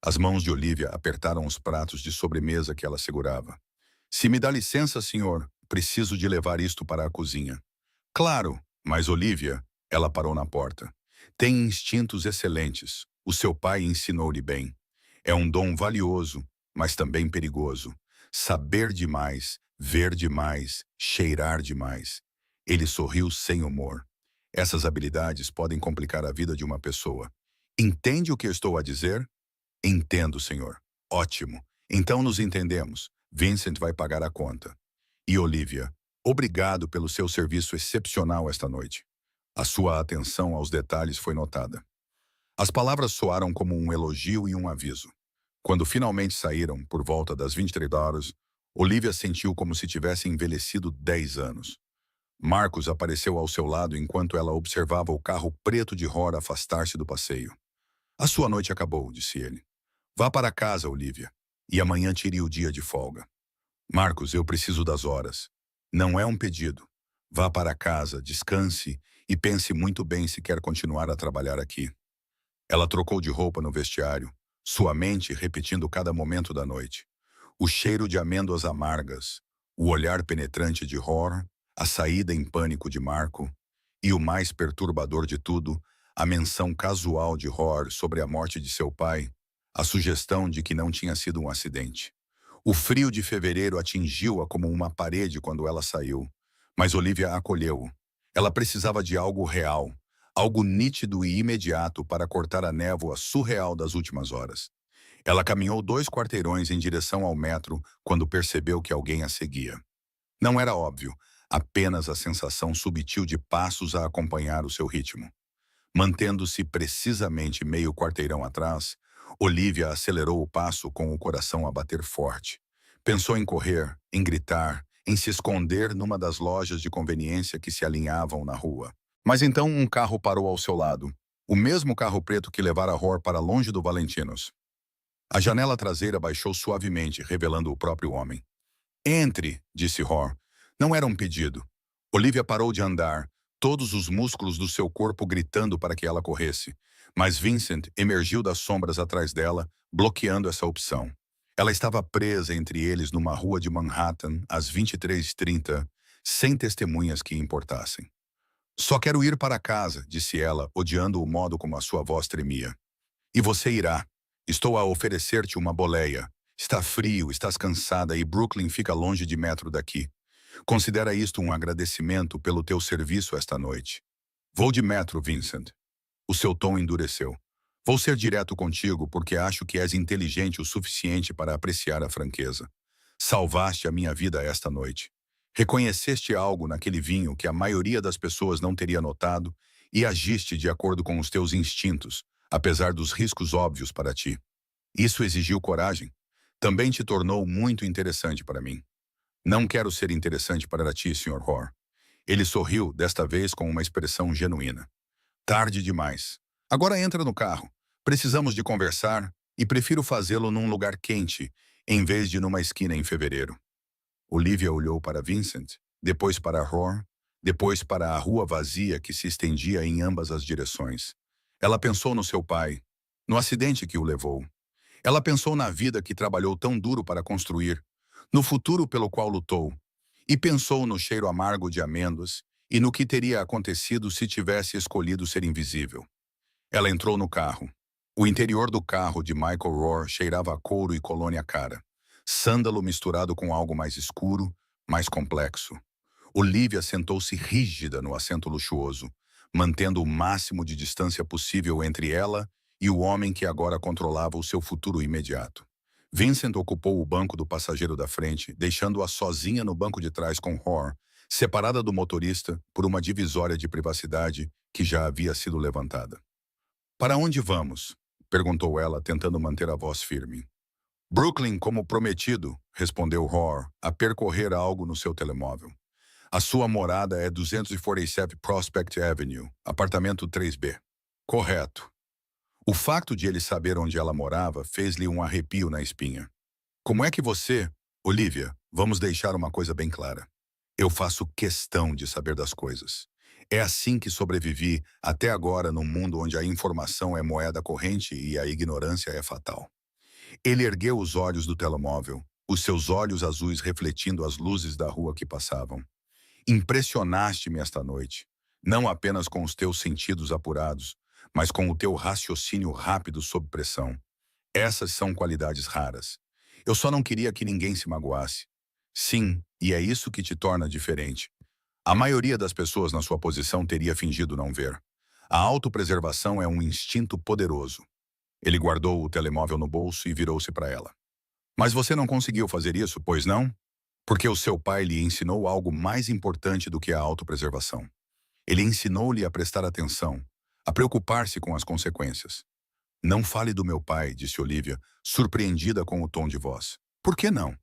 As mãos de Olivia apertaram os pratos de sobremesa que ela segurava. Se me dá licença, senhor, preciso de levar isto para a cozinha. Claro, mas Olivia, ela parou na porta. Tem instintos excelentes. O seu pai ensinou-lhe bem. É um dom valioso, mas também perigoso. Saber demais, ver demais, cheirar demais. Ele sorriu sem humor. Essas habilidades podem complicar a vida de uma pessoa. Entende o que eu estou a dizer? Entendo, senhor. Ótimo. Então nos entendemos. Vincent vai pagar a conta. E Olivia, obrigado pelo seu serviço excepcional esta noite. A sua atenção aos detalhes foi notada. As palavras soaram como um elogio e um aviso. Quando finalmente saíram, por volta das 23 horas, Olivia sentiu como se tivesse envelhecido 10 anos. Marcos apareceu ao seu lado enquanto ela observava o carro preto de Roar afastar-se do passeio. A sua noite acabou, disse ele. Vá para casa, Olivia, e amanhã tire o dia de folga. Marcos, eu preciso das horas. Não é um pedido. Vá para casa, descanse e pense muito bem se quer continuar a trabalhar aqui. Ela trocou de roupa no vestiário, sua mente repetindo cada momento da noite. O cheiro de amêndoas amargas, o olhar penetrante de Roar, a saída em pânico de Marco e o mais perturbador de tudo, a menção casual de Roar sobre a morte de seu pai, a sugestão de que não tinha sido um acidente. O frio de fevereiro atingiu-a como uma parede quando ela saiu, mas Olivia acolheu-o. Ela precisava de algo real, algo nítido e imediato para cortar a névoa surreal das últimas horas. Ela caminhou 2 quarteirões em direção ao metro quando percebeu que alguém a seguia. Não era óbvio, apenas a sensação subtil de passos a acompanhar o seu ritmo. Mantendo-se precisamente meio quarteirão atrás, Olivia acelerou o passo com o coração a bater forte. Pensou em correr, em gritar, em se esconder numa das lojas de conveniência que se alinhavam na rua. Mas então um carro parou ao seu lado. O mesmo carro preto que levara Roar para longe do Valentinos. A janela traseira baixou suavemente, revelando o próprio homem. Entre, disse Roar. Não era um pedido. Olivia parou de andar, todos os músculos do seu corpo gritando para que ela corresse. Mas Vincent emergiu das sombras atrás dela, bloqueando essa opção. Ela estava presa entre eles numa rua de Manhattan, às 23h30, sem testemunhas que importassem. Só quero ir para casa, disse ela, odiando o modo como a sua voz tremia. E você irá. Estou a oferecer-te uma boleia. Está frio, estás cansada e Brooklyn fica longe de metro daqui. Considera isto um agradecimento pelo teu serviço esta noite. Vou de metro, Vincent. O seu tom endureceu. Vou ser direto contigo porque acho que és inteligente o suficiente para apreciar a franqueza. Salvaste a minha vida esta noite. Reconheceste algo naquele vinho que a maioria das pessoas não teria notado e agiste de acordo com os teus instintos, apesar dos riscos óbvios para ti. Isso exigiu coragem. Também te tornou muito interessante para mim. Não quero ser interessante para ti, Sr. Roar. Ele sorriu, desta vez com uma expressão genuína. Tarde demais. Agora entra no carro. Precisamos de conversar e prefiro fazê-lo num lugar quente, em vez de numa esquina em fevereiro. Olivia olhou para Vincent, depois para Roar, depois para a rua vazia que se estendia em ambas as direções. Ela pensou no seu pai, no acidente que o levou. Ela pensou na vida que trabalhou tão duro para construir, no futuro pelo qual lutou, e pensou no cheiro amargo de amêndoas e no que teria acontecido se tivesse escolhido ser invisível. Ela entrou no carro. O interior do carro de Michael Roar cheirava a couro e colônia cara. Sândalo misturado com algo mais escuro, mais complexo. Olivia sentou-se rígida no assento luxuoso, mantendo o máximo de distância possível entre ela e o homem que agora controlava o seu futuro imediato. Vincent ocupou o banco do passageiro da frente, deixando-a sozinha no banco de trás com Roar, separada do motorista por uma divisória de privacidade que já havia sido levantada. Para onde vamos? Perguntou ela, tentando manter a voz firme. Brooklyn, como prometido, respondeu Roar, a percorrer algo no seu telemóvel. A sua morada é 247 Prospect Avenue, apartamento 3B. Correto. O facto de ele saber onde ela morava fez-lhe um arrepio na espinha. Como é que você, Olivia, vamos deixar uma coisa bem clara. Eu faço questão de saber das coisas. É assim que sobrevivi até agora num mundo onde a informação é moeda corrente e a ignorância é fatal. Ele ergueu os olhos do telemóvel, os seus olhos azuis refletindo as luzes da rua que passavam. Impressionaste-me esta noite, não apenas com os teus sentidos apurados, mas com o teu raciocínio rápido sob pressão. Essas são qualidades raras. Eu só não queria que ninguém se magoasse. Sim, e é isso que te torna diferente. A maioria das pessoas na sua posição teria fingido não ver. A autopreservação é um instinto poderoso. Ele guardou o telemóvel no bolso e virou-se para ela. Mas você não conseguiu fazer isso, pois não? Porque o seu pai lhe ensinou algo mais importante do que a autopreservação. Ele ensinou-lhe a prestar atenção, a preocupar-se com as consequências. Não fale do meu pai, disse Olivia, surpreendida com o tom de voz. Por que não?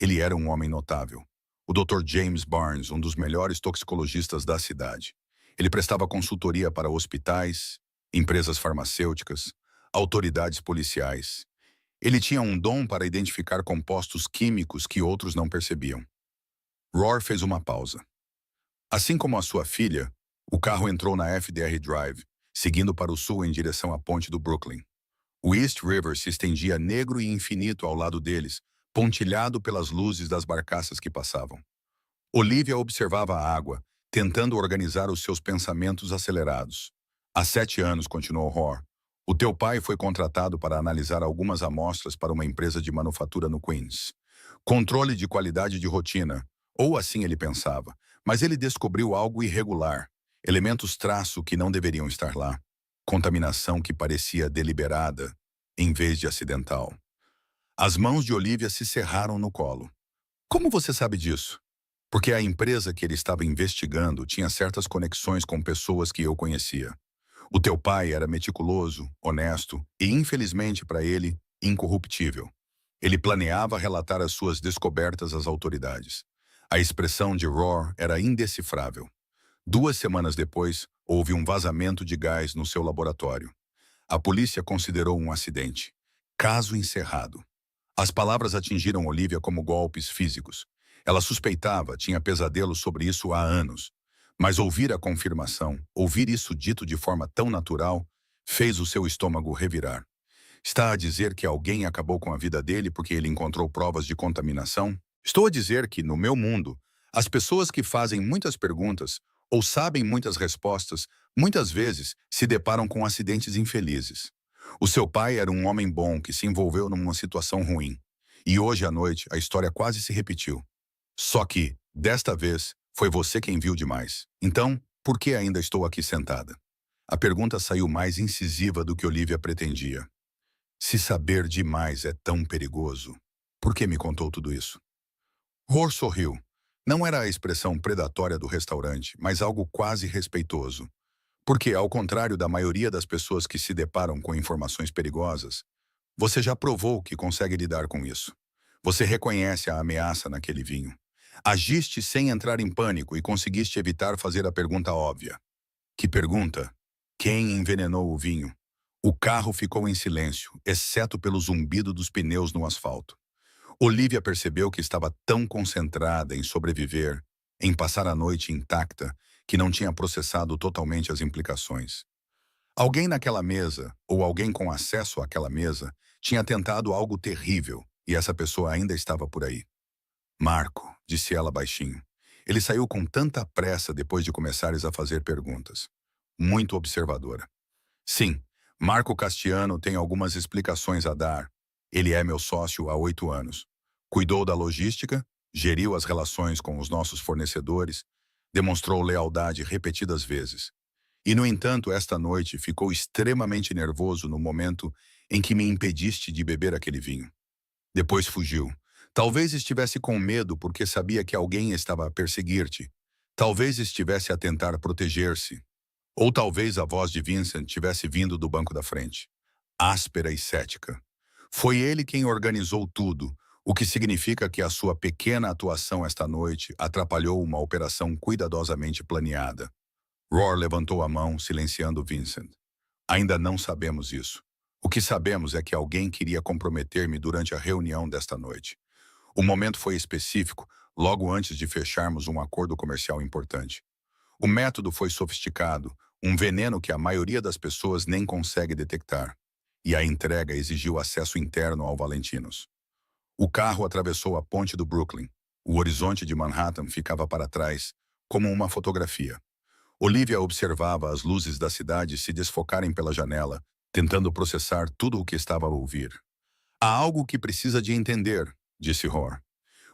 Ele era um homem notável. O Dr. James Barnes, um dos melhores toxicologistas da cidade. Ele prestava consultoria para hospitais, empresas farmacêuticas, autoridades policiais. Ele tinha um dom para identificar compostos químicos que outros não percebiam. Roar fez uma pausa. Assim como a sua filha, o carro entrou na FDR Drive, seguindo para o sul em direção à ponte do Brooklyn. O East River se estendia negro e infinito ao lado deles, pontilhado pelas luzes das barcaças que passavam. Olivia observava a água, tentando organizar os seus pensamentos acelerados. Há 7 anos, continuou Roar, o teu pai foi contratado para analisar algumas amostras para uma empresa de manufatura no Queens. Controle de qualidade de rotina, ou assim ele pensava, mas ele descobriu algo irregular, elementos traço que não deveriam estar lá, contaminação que parecia deliberada, em vez de acidental. As mãos de Olivia se cerraram no colo. Como você sabe disso? Porque a empresa que ele estava investigando tinha certas conexões com pessoas que eu conhecia. O teu pai era meticuloso, honesto e, infelizmente para ele, incorruptível. Ele planeava relatar as suas descobertas às autoridades. A expressão de Roar era indecifrável. 2 semanas depois, houve um vazamento de gás no seu laboratório. A polícia considerou um acidente. Caso encerrado. As palavras atingiram Olivia como golpes físicos. Ela suspeitava, tinha pesadelos sobre isso há anos. Mas ouvir a confirmação, ouvir isso dito de forma tão natural, fez o seu estômago revirar. Está a dizer que alguém acabou com a vida dele porque ele encontrou provas de contaminação? Estou a dizer que, no meu mundo, as pessoas que fazem muitas perguntas ou sabem muitas respostas, muitas vezes se deparam com acidentes infelizes. O seu pai era um homem bom que se envolveu numa situação ruim. E hoje à noite a história quase se repetiu. Só que, desta vez, foi você quem viu demais. Então, por que ainda estou aqui sentada? A pergunta saiu mais incisiva do que Olivia pretendia. Se saber demais é tão perigoso, por que me contou tudo isso? Roar sorriu. Não era a expressão predatória do restaurante, mas algo quase respeitoso. Porque, ao contrário da maioria das pessoas que se deparam com informações perigosas, você já provou que consegue lidar com isso. Você reconhece a ameaça naquele vinho. Agiste sem entrar em pânico e conseguiste evitar fazer a pergunta óbvia. Que pergunta? Quem envenenou o vinho? O carro ficou em silêncio, exceto pelo zumbido dos pneus no asfalto. Olivia percebeu que estava tão concentrada em sobreviver, em passar a noite intacta, que não tinha processado totalmente as implicações. Alguém naquela mesa, ou alguém com acesso àquela mesa, tinha tentado algo terrível, e essa pessoa ainda estava por aí. Marco, disse ela baixinho. Ele saiu com tanta pressa depois de começares a fazer perguntas. Muito observadora. Sim, Marco Castiano tem algumas explicações a dar. Ele é meu sócio há 8 anos. Cuidou da logística, geriu as relações com os nossos fornecedores, demonstrou lealdade repetidas vezes. E, no entanto, esta noite ficou extremamente nervoso no momento em que me impediste de beber aquele vinho. Depois fugiu. Talvez estivesse com medo porque sabia que alguém estava a perseguir-te. Talvez estivesse a tentar proteger-se. Ou talvez a voz de Vincent tivesse vindo do banco da frente. Áspera e cética. Foi ele quem organizou tudo, o que significa que a sua pequena atuação esta noite atrapalhou uma operação cuidadosamente planeada. Roar levantou a mão, silenciando Vincent. Ainda não sabemos isso. O que sabemos é que alguém queria comprometer-me durante a reunião desta noite. O momento foi específico, logo antes de fecharmos um acordo comercial importante. O método foi sofisticado, um veneno que a maioria das pessoas nem consegue detectar. E a entrega exigiu acesso interno ao Valentinos. O carro atravessou a ponte do Brooklyn. O horizonte de Manhattan ficava para trás, como uma fotografia. Olivia observava as luzes da cidade se desfocarem pela janela, tentando processar tudo o que estava a ouvir. Há algo que precisa de entender, disse Roar.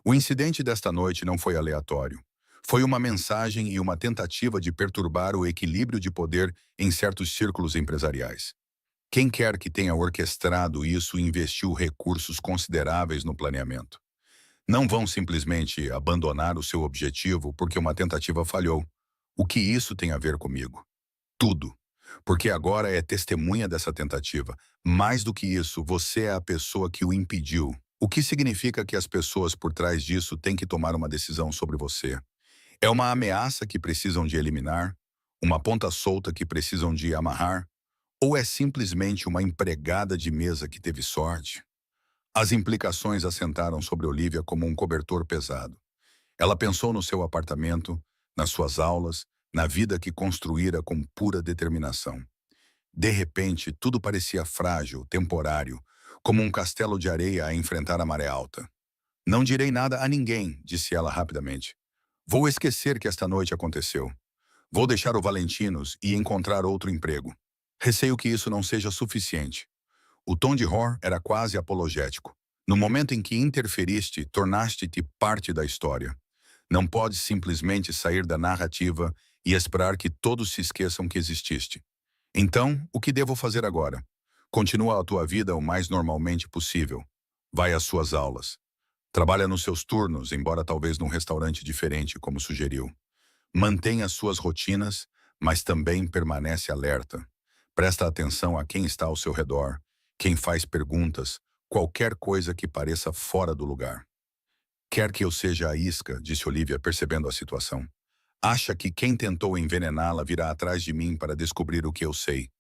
O incidente desta noite não foi aleatório. Foi uma mensagem e uma tentativa de perturbar o equilíbrio de poder em certos círculos empresariais. Quem quer que tenha orquestrado isso investiu recursos consideráveis no planeamento. Não vão simplesmente abandonar o seu objetivo porque uma tentativa falhou. O que isso tem a ver comigo? Tudo. Porque agora é testemunha dessa tentativa. Mais do que isso, você é a pessoa que o impediu. O que significa que as pessoas por trás disso têm que tomar uma decisão sobre você. É uma ameaça que precisam de eliminar? Uma ponta solta que precisam de amarrar? Ou é simplesmente uma empregada de mesa que teve sorte? As implicações assentaram sobre Olivia como um cobertor pesado. Ela pensou no seu apartamento, nas suas aulas, na vida que construíra com pura determinação. De repente, tudo parecia frágil, temporário, como um castelo de areia a enfrentar a maré alta. Não direi nada a ninguém, disse ela rapidamente. Vou esquecer que esta noite aconteceu. Vou deixar o Valentinos e encontrar outro emprego. Receio que isso não seja suficiente. O tom de Roar era quase apologético. No momento em que interferiste, tornaste-te parte da história. Não podes simplesmente sair da narrativa e esperar que todos se esqueçam que exististe. Então, o que devo fazer agora? Continua a tua vida o mais normalmente possível. Vai às suas aulas. Trabalha nos seus turnos, embora talvez num restaurante diferente, como sugeriu. Mantenha as suas rotinas, mas também permanece alerta. Presta atenção a quem está ao seu redor, quem faz perguntas, qualquer coisa que pareça fora do lugar. Quer que eu seja a isca, disse Olivia, percebendo a situação. Acha que quem tentou envenená-la virá atrás de mim para descobrir o que eu sei.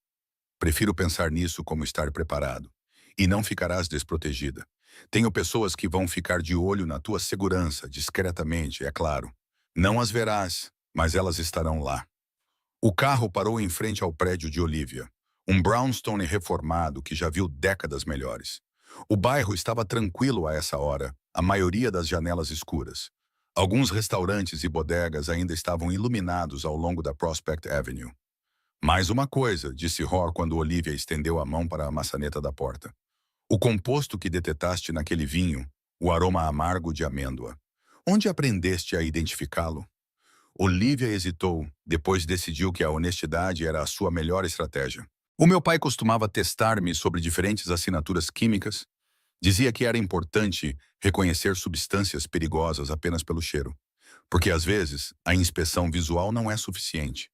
Prefiro pensar nisso como estar preparado. E não ficarás desprotegida. Tenho pessoas que vão ficar de olho na tua segurança, discretamente, é claro. Não as verás, mas elas estarão lá. O carro parou em frente ao prédio de Olivia, um brownstone reformado que já viu décadas melhores. O bairro estava tranquilo a essa hora, a maioria das janelas escuras. Alguns restaurantes e bodegas ainda estavam iluminados ao longo da Prospect Avenue. Mais uma coisa, disse Roar quando Olivia estendeu a mão para a maçaneta da porta. O composto que detetaste naquele vinho, o aroma amargo de amêndoa. Onde aprendeste a identificá-lo? Olivia hesitou, depois decidiu que a honestidade era a sua melhor estratégia. O meu pai costumava testar-me sobre diferentes assinaturas químicas. Dizia que era importante reconhecer substâncias perigosas apenas pelo cheiro, porque às vezes a inspeção visual não é suficiente.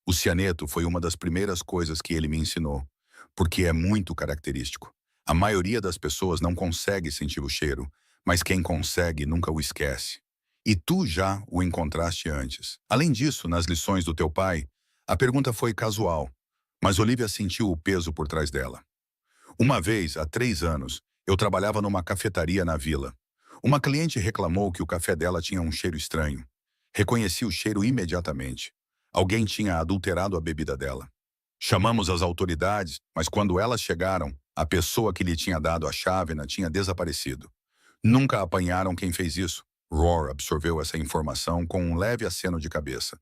O cianeto foi uma das primeiras coisas que ele me ensinou, porque é muito característico. A maioria das pessoas não consegue sentir o cheiro, mas quem consegue nunca o esquece. E tu já o encontraste antes. Além disso, nas lições do teu pai, a pergunta foi casual, mas Olivia sentiu o peso por trás dela. Uma vez, há 3 anos, eu trabalhava numa cafetaria na vila. Uma cliente reclamou que o café dela tinha um cheiro estranho. Reconheci o cheiro imediatamente. Alguém tinha adulterado a bebida dela. Chamamos as autoridades, mas quando elas chegaram, a pessoa que lhe tinha dado a chávena tinha desaparecido. Nunca apanharam quem fez isso. Roar absorveu essa informação com um leve aceno de cabeça.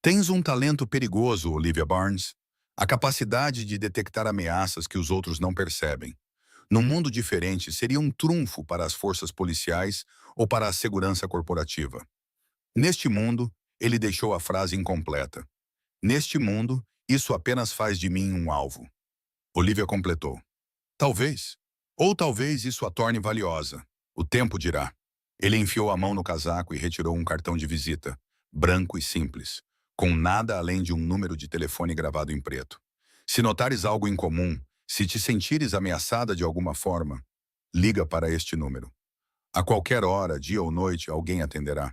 Tens um talento perigoso, Olivia Barnes. A capacidade de detectar ameaças que os outros não percebem. Num mundo diferente, seria um trunfo para as forças policiais ou para a segurança corporativa. Neste mundo, ele deixou a frase incompleta. Neste mundo, isso apenas faz de mim um alvo. Olivia completou. Talvez. Ou talvez isso a torne valiosa. O tempo dirá. Ele enfiou a mão no casaco e retirou um cartão de visita, branco e simples, com nada além de um número de telefone gravado em preto. Se notares algo incomum, se te sentires ameaçada de alguma forma, liga para este número. A qualquer hora, dia ou noite, alguém atenderá.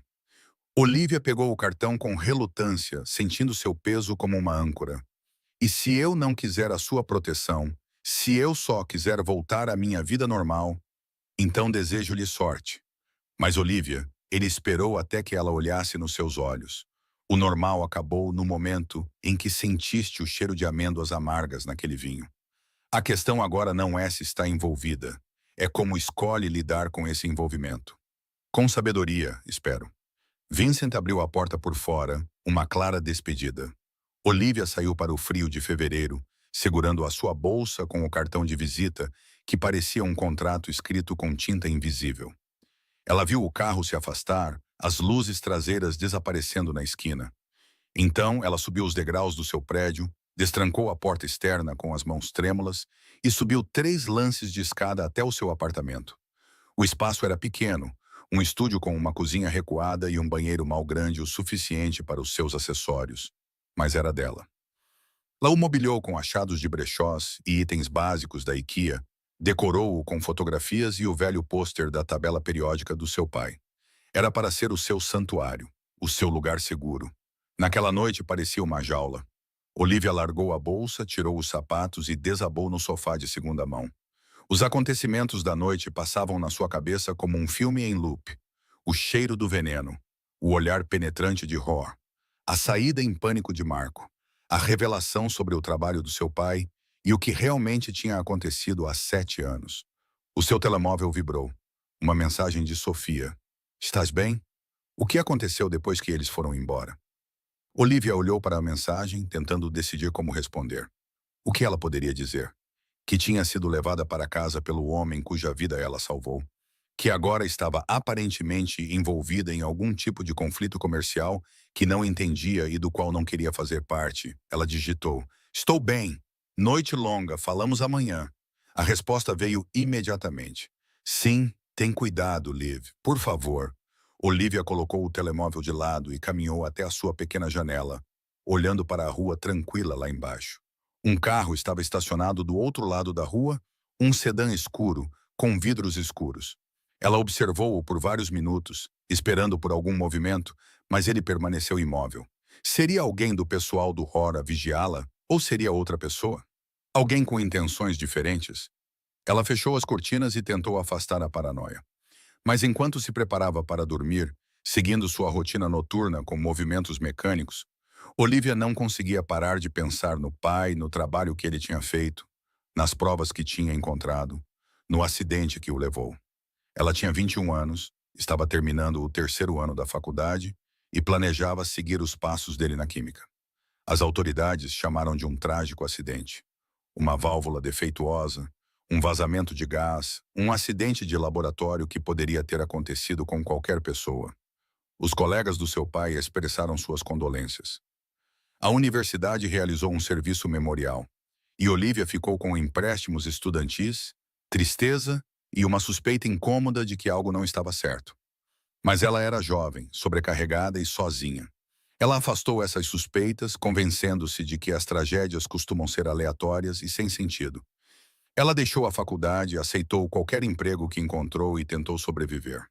Olivia pegou o cartão com relutância, sentindo seu peso como uma âncora. E se eu não quiser a sua proteção, se eu só quiser voltar à minha vida normal, então desejo-lhe sorte. Mas Olivia, ele esperou até que ela olhasse nos seus olhos. O normal acabou no momento em que sentiste o cheiro de amêndoas amargas naquele vinho. A questão agora não é se está envolvida, é como escolhe lidar com esse envolvimento. Com sabedoria, espero. Vincent abriu a porta por fora, uma clara despedida. Olivia saiu para o frio de fevereiro, segurando a sua bolsa com o cartão de visita, que parecia um contrato escrito com tinta invisível. Ela viu o carro se afastar, as luzes traseiras desaparecendo na esquina. Então, ela subiu os degraus do seu prédio, destrancou a porta externa com as mãos trêmulas e subiu 3 lances de escada até o seu apartamento. O espaço era pequeno, um estúdio com uma cozinha recuada e um banheiro mal grande o suficiente para os seus acessórios, mas era dela. Ela o mobiliou com achados de brechós e itens básicos da IKEA, decorou-o com fotografias e o velho pôster da tabela periódica do seu pai. Era para ser o seu santuário, o seu lugar seguro. Naquela noite parecia uma jaula. Olivia largou a bolsa, tirou os sapatos e desabou no sofá de segunda mão. Os acontecimentos da noite passavam na sua cabeça como um filme em loop. O cheiro do veneno, o olhar penetrante de Roar, a saída em pânico de Marco, a revelação sobre o trabalho do seu pai e o que realmente tinha acontecido há 7 anos. O seu telemóvel vibrou. Uma mensagem de Sofia. Estás bem? O que aconteceu depois que eles foram embora? Olivia olhou para a mensagem, tentando decidir como responder. O que ela poderia dizer? Que tinha sido levada para casa pelo homem cuja vida ela salvou, que agora estava aparentemente envolvida em algum tipo de conflito comercial que não entendia e do qual não queria fazer parte. Ela digitou: "Estou bem. Noite longa, falamos amanhã." A resposta veio imediatamente. "Sim, tem cuidado, Liv. Por favor." Olivia colocou o telemóvel de lado e caminhou até a sua pequena janela, olhando para a rua tranquila lá embaixo. Um carro estava estacionado do outro lado da rua, um sedã escuro, com vidros escuros. Ela observou-o por vários minutos, esperando por algum movimento, mas ele permaneceu imóvel. Seria alguém do pessoal do Rora vigiá-la, ou seria outra pessoa? Alguém com intenções diferentes? Ela fechou as cortinas e tentou afastar a paranoia. Mas enquanto se preparava para dormir, seguindo sua rotina noturna com movimentos mecânicos, Olivia não conseguia parar de pensar no pai, no trabalho que ele tinha feito, nas provas que tinha encontrado, no acidente que o levou. Ela tinha 21 anos, estava terminando o 3º ano da faculdade e planejava seguir os passos dele na química. As autoridades chamaram de um trágico acidente. Uma válvula defeituosa, um vazamento de gás, um acidente de laboratório que poderia ter acontecido com qualquer pessoa. Os colegas do seu pai expressaram suas condolências. A universidade realizou um serviço memorial, e Olivia ficou com empréstimos estudantis, tristeza e uma suspeita incômoda de que algo não estava certo. Mas ela era jovem, sobrecarregada e sozinha. Ela afastou essas suspeitas, convencendo-se de que as tragédias costumam ser aleatórias e sem sentido. Ela deixou a faculdade, aceitou qualquer emprego que encontrou e tentou sobreviver.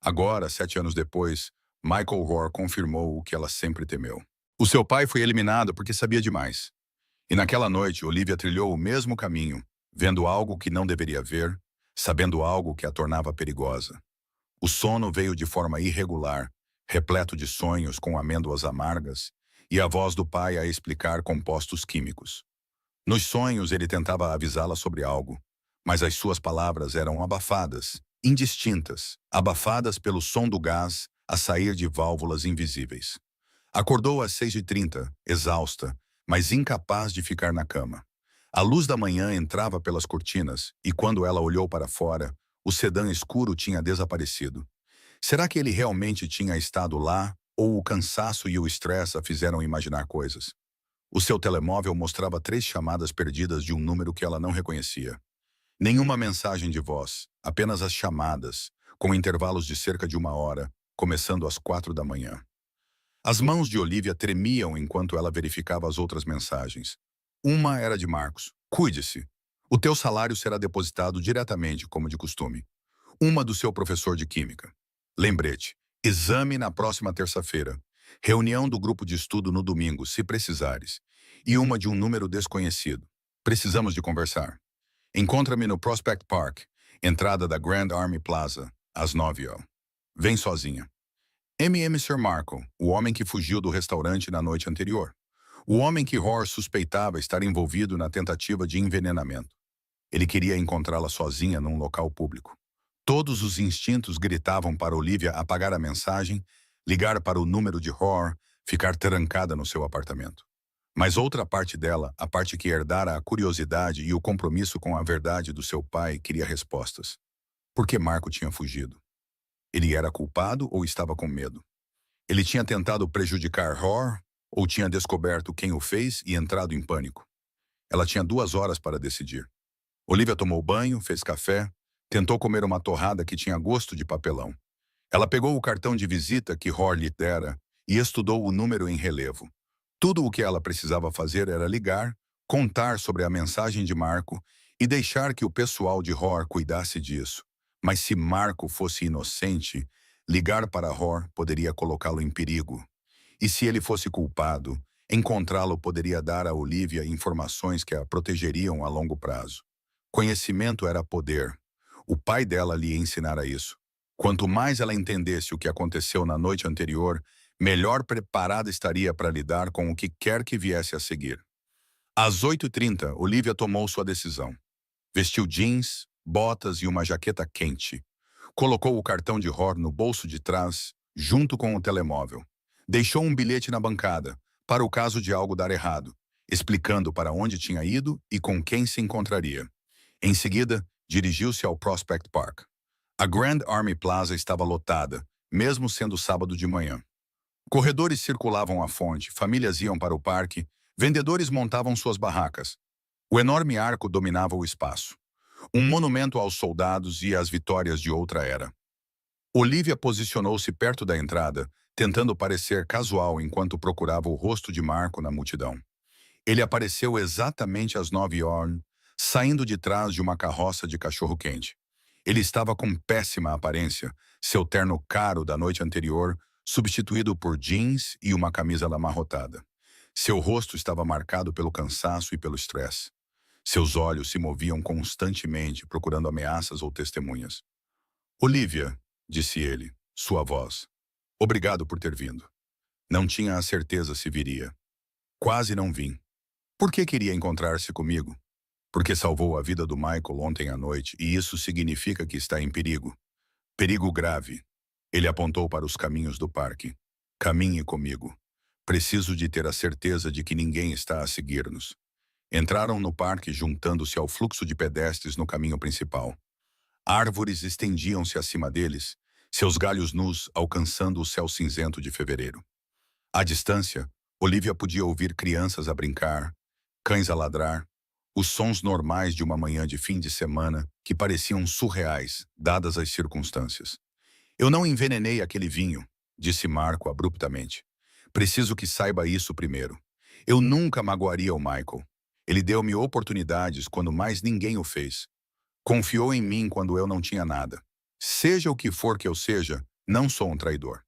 Agora, 7 anos depois, Michael Rohr confirmou o que ela sempre temeu. O seu pai foi eliminado porque sabia demais. E naquela noite, Olivia trilhou o mesmo caminho, vendo algo que não deveria ver, sabendo algo que a tornava perigosa. O sono veio de forma irregular, repleto de sonhos com amêndoas amargas, e a voz do pai a explicar compostos químicos. Nos sonhos, ele tentava avisá-la sobre algo, mas as suas palavras eram abafadas, indistintas, abafadas pelo som do gás a sair de válvulas invisíveis. Acordou às 6h30, exausta, mas incapaz de ficar na cama. A luz da manhã entrava pelas cortinas e, quando ela olhou para fora, o sedã escuro tinha desaparecido. Será que ele realmente tinha estado lá, ou o cansaço e o estresse a fizeram imaginar coisas? O seu telemóvel mostrava 3 chamadas perdidas de um número que ela não reconhecia. Nenhuma mensagem de voz, apenas as chamadas, com intervalos de cerca de 1 hora, começando às 4 da manhã. As mãos de Olivia tremiam enquanto ela verificava as outras mensagens. Uma era de Marcos. "Cuide-se. O teu salário será depositado diretamente, como de costume." Uma do seu professor de química. Lembrete, exame na próxima terça-feira. Reunião do grupo de estudo no domingo, se precisares. E uma de um número desconhecido. Precisamos de conversar. Encontra-me no Prospect Park, entrada da Grand Army Plaza, às 9h. Vem sozinha. Sir Marco, o homem que fugiu do restaurante na noite anterior. O homem que Rohr suspeitava estar envolvido na tentativa de envenenamento. Ele queria encontrá-la sozinha num local público. Todos os instintos gritavam para Olivia apagar a mensagem, ligar para o número de Rohr, ficar trancada no seu apartamento. Mas outra parte dela, a parte que herdara a curiosidade e o compromisso com a verdade do seu pai, queria respostas. Por que Marco tinha fugido? Ele era culpado ou estava com medo? Ele tinha tentado prejudicar Rohr ou tinha descoberto quem o fez e entrado em pânico? Ela tinha 2 horas para decidir. Olivia tomou banho, fez café, tentou comer uma torrada que tinha gosto de papelão. Ela pegou o cartão de visita que Rohr lhe dera e estudou o número em relevo. Tudo o que ela precisava fazer era ligar, contar sobre a mensagem de Marco e deixar que o pessoal de Rohr cuidasse disso. Mas se Marco fosse inocente, ligar para Rohr poderia colocá-lo em perigo. E se ele fosse culpado, encontrá-lo poderia dar a Olivia informações que a protegeriam a longo prazo. Conhecimento era poder. O pai dela lhe ensinara isso. Quanto mais ela entendesse o que aconteceu na noite anterior, melhor preparada estaria para lidar com o que quer que viesse a seguir. Às 8h30, Olivia tomou sua decisão. Vestiu jeans, botas e uma jaqueta quente. Colocou o cartão de Rohr no bolso de trás, junto com o telemóvel. Deixou um bilhete na bancada, para o caso de algo dar errado, explicando para onde tinha ido e com quem se encontraria. Em seguida, dirigiu-se ao Prospect Park. A Grand Army Plaza estava lotada, mesmo sendo sábado de manhã. Corredores circulavam a fonte, famílias iam para o parque, vendedores montavam suas barracas. O enorme arco dominava o espaço. Um monumento aos soldados e às vitórias de outra era. Olivia posicionou-se perto da entrada, tentando parecer casual enquanto procurava o rosto de Marco na multidão. Ele apareceu exatamente às 9h, saindo de trás de uma carroça de cachorro-quente. Ele estava com péssima aparência, seu terno caro da noite anterior, substituído por jeans e uma camisa amarrotada. Seu rosto estava marcado pelo cansaço e pelo estresse. Seus olhos se moviam constantemente, procurando ameaças ou testemunhas. Olivia, disse ele, sua voz. Obrigado por ter vindo. Não tinha a certeza se viria. Quase não vim. Por que queria encontrar-se comigo? Porque salvou a vida do Michael ontem à noite e isso significa que está em perigo. Perigo grave. Ele apontou para os caminhos do parque. Caminhe comigo. Preciso de ter a certeza de que ninguém está a seguir-nos. Entraram no parque juntando-se ao fluxo de pedestres no caminho principal. Árvores estendiam-se acima deles, seus galhos nus alcançando o céu cinzento de fevereiro. À distância, Olivia podia ouvir crianças a brincar, cães a ladrar, os sons normais de uma manhã de fim de semana que pareciam surreais, dadas as circunstâncias. Eu não envenenei aquele vinho, disse Marco abruptamente. Preciso que saiba isso primeiro. Eu nunca magoaria o Michael. Ele deu-me oportunidades quando mais ninguém o fez. Confiou em mim quando eu não tinha nada. Seja o que for que eu seja, não sou um traidor.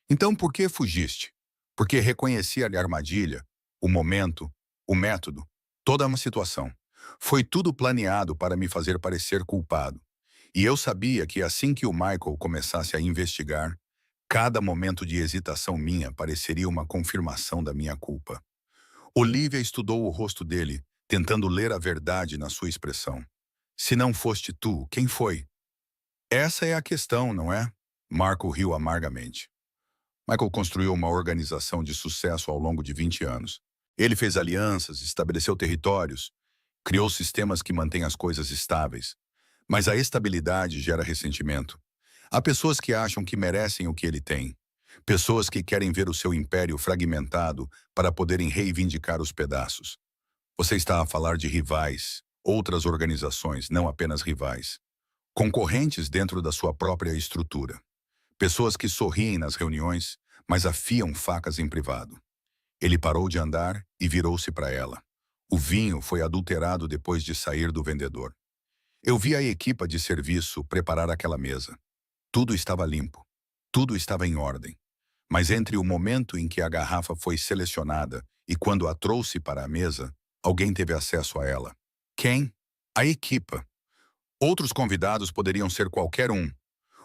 Então por que fugiste? Porque reconheci a armadilha, o momento, o método, toda uma situação. Foi tudo planeado para me fazer parecer culpado. E eu sabia que assim que o Michael começasse a investigar, cada momento de hesitação minha pareceria uma confirmação da minha culpa. Olivia estudou o rosto dele, tentando ler a verdade na sua expressão. Se não foste tu, quem foi? Essa é a questão, não é? Marco riu amargamente. Michael construiu uma organização de sucesso ao longo de 20 anos. Ele fez alianças, estabeleceu territórios, criou sistemas que mantêm as coisas estáveis. Mas a estabilidade gera ressentimento. Há pessoas que acham que merecem o que ele tem. Pessoas que querem ver o seu império fragmentado para poderem reivindicar os pedaços. Você está a falar de rivais, outras organizações, não apenas rivais. Concorrentes dentro da sua própria estrutura. Pessoas que sorriem nas reuniões, mas afiam facas em privado. Ele parou de andar e virou-se para ela. O vinho foi adulterado depois de sair do vendedor. Eu vi a equipa de serviço preparar aquela mesa. Tudo estava limpo. Tudo estava em ordem. Mas entre o momento em que a garrafa foi selecionada e quando a trouxe para a mesa, alguém teve acesso a ela. Quem? A equipa. Outros convidados poderiam ser qualquer um.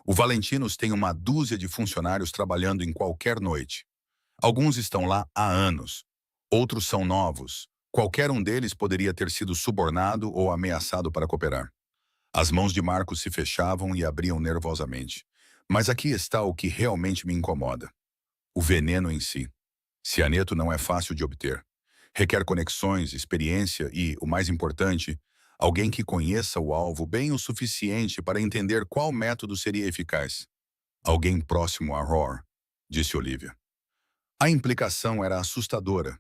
O Valentinos tem uma dúzia de funcionários trabalhando em qualquer noite. Alguns estão lá há anos. Outros são novos. Qualquer um deles poderia ter sido subornado ou ameaçado para cooperar. As mãos de Marcos se fechavam e abriam nervosamente. Mas aqui está o que realmente me incomoda. O veneno em si. Cianeto não é fácil de obter. Requer conexões, experiência e, o mais importante, alguém que conheça o alvo bem o suficiente para entender qual método seria eficaz. Alguém próximo a Roar, disse Olivia. A implicação era assustadora.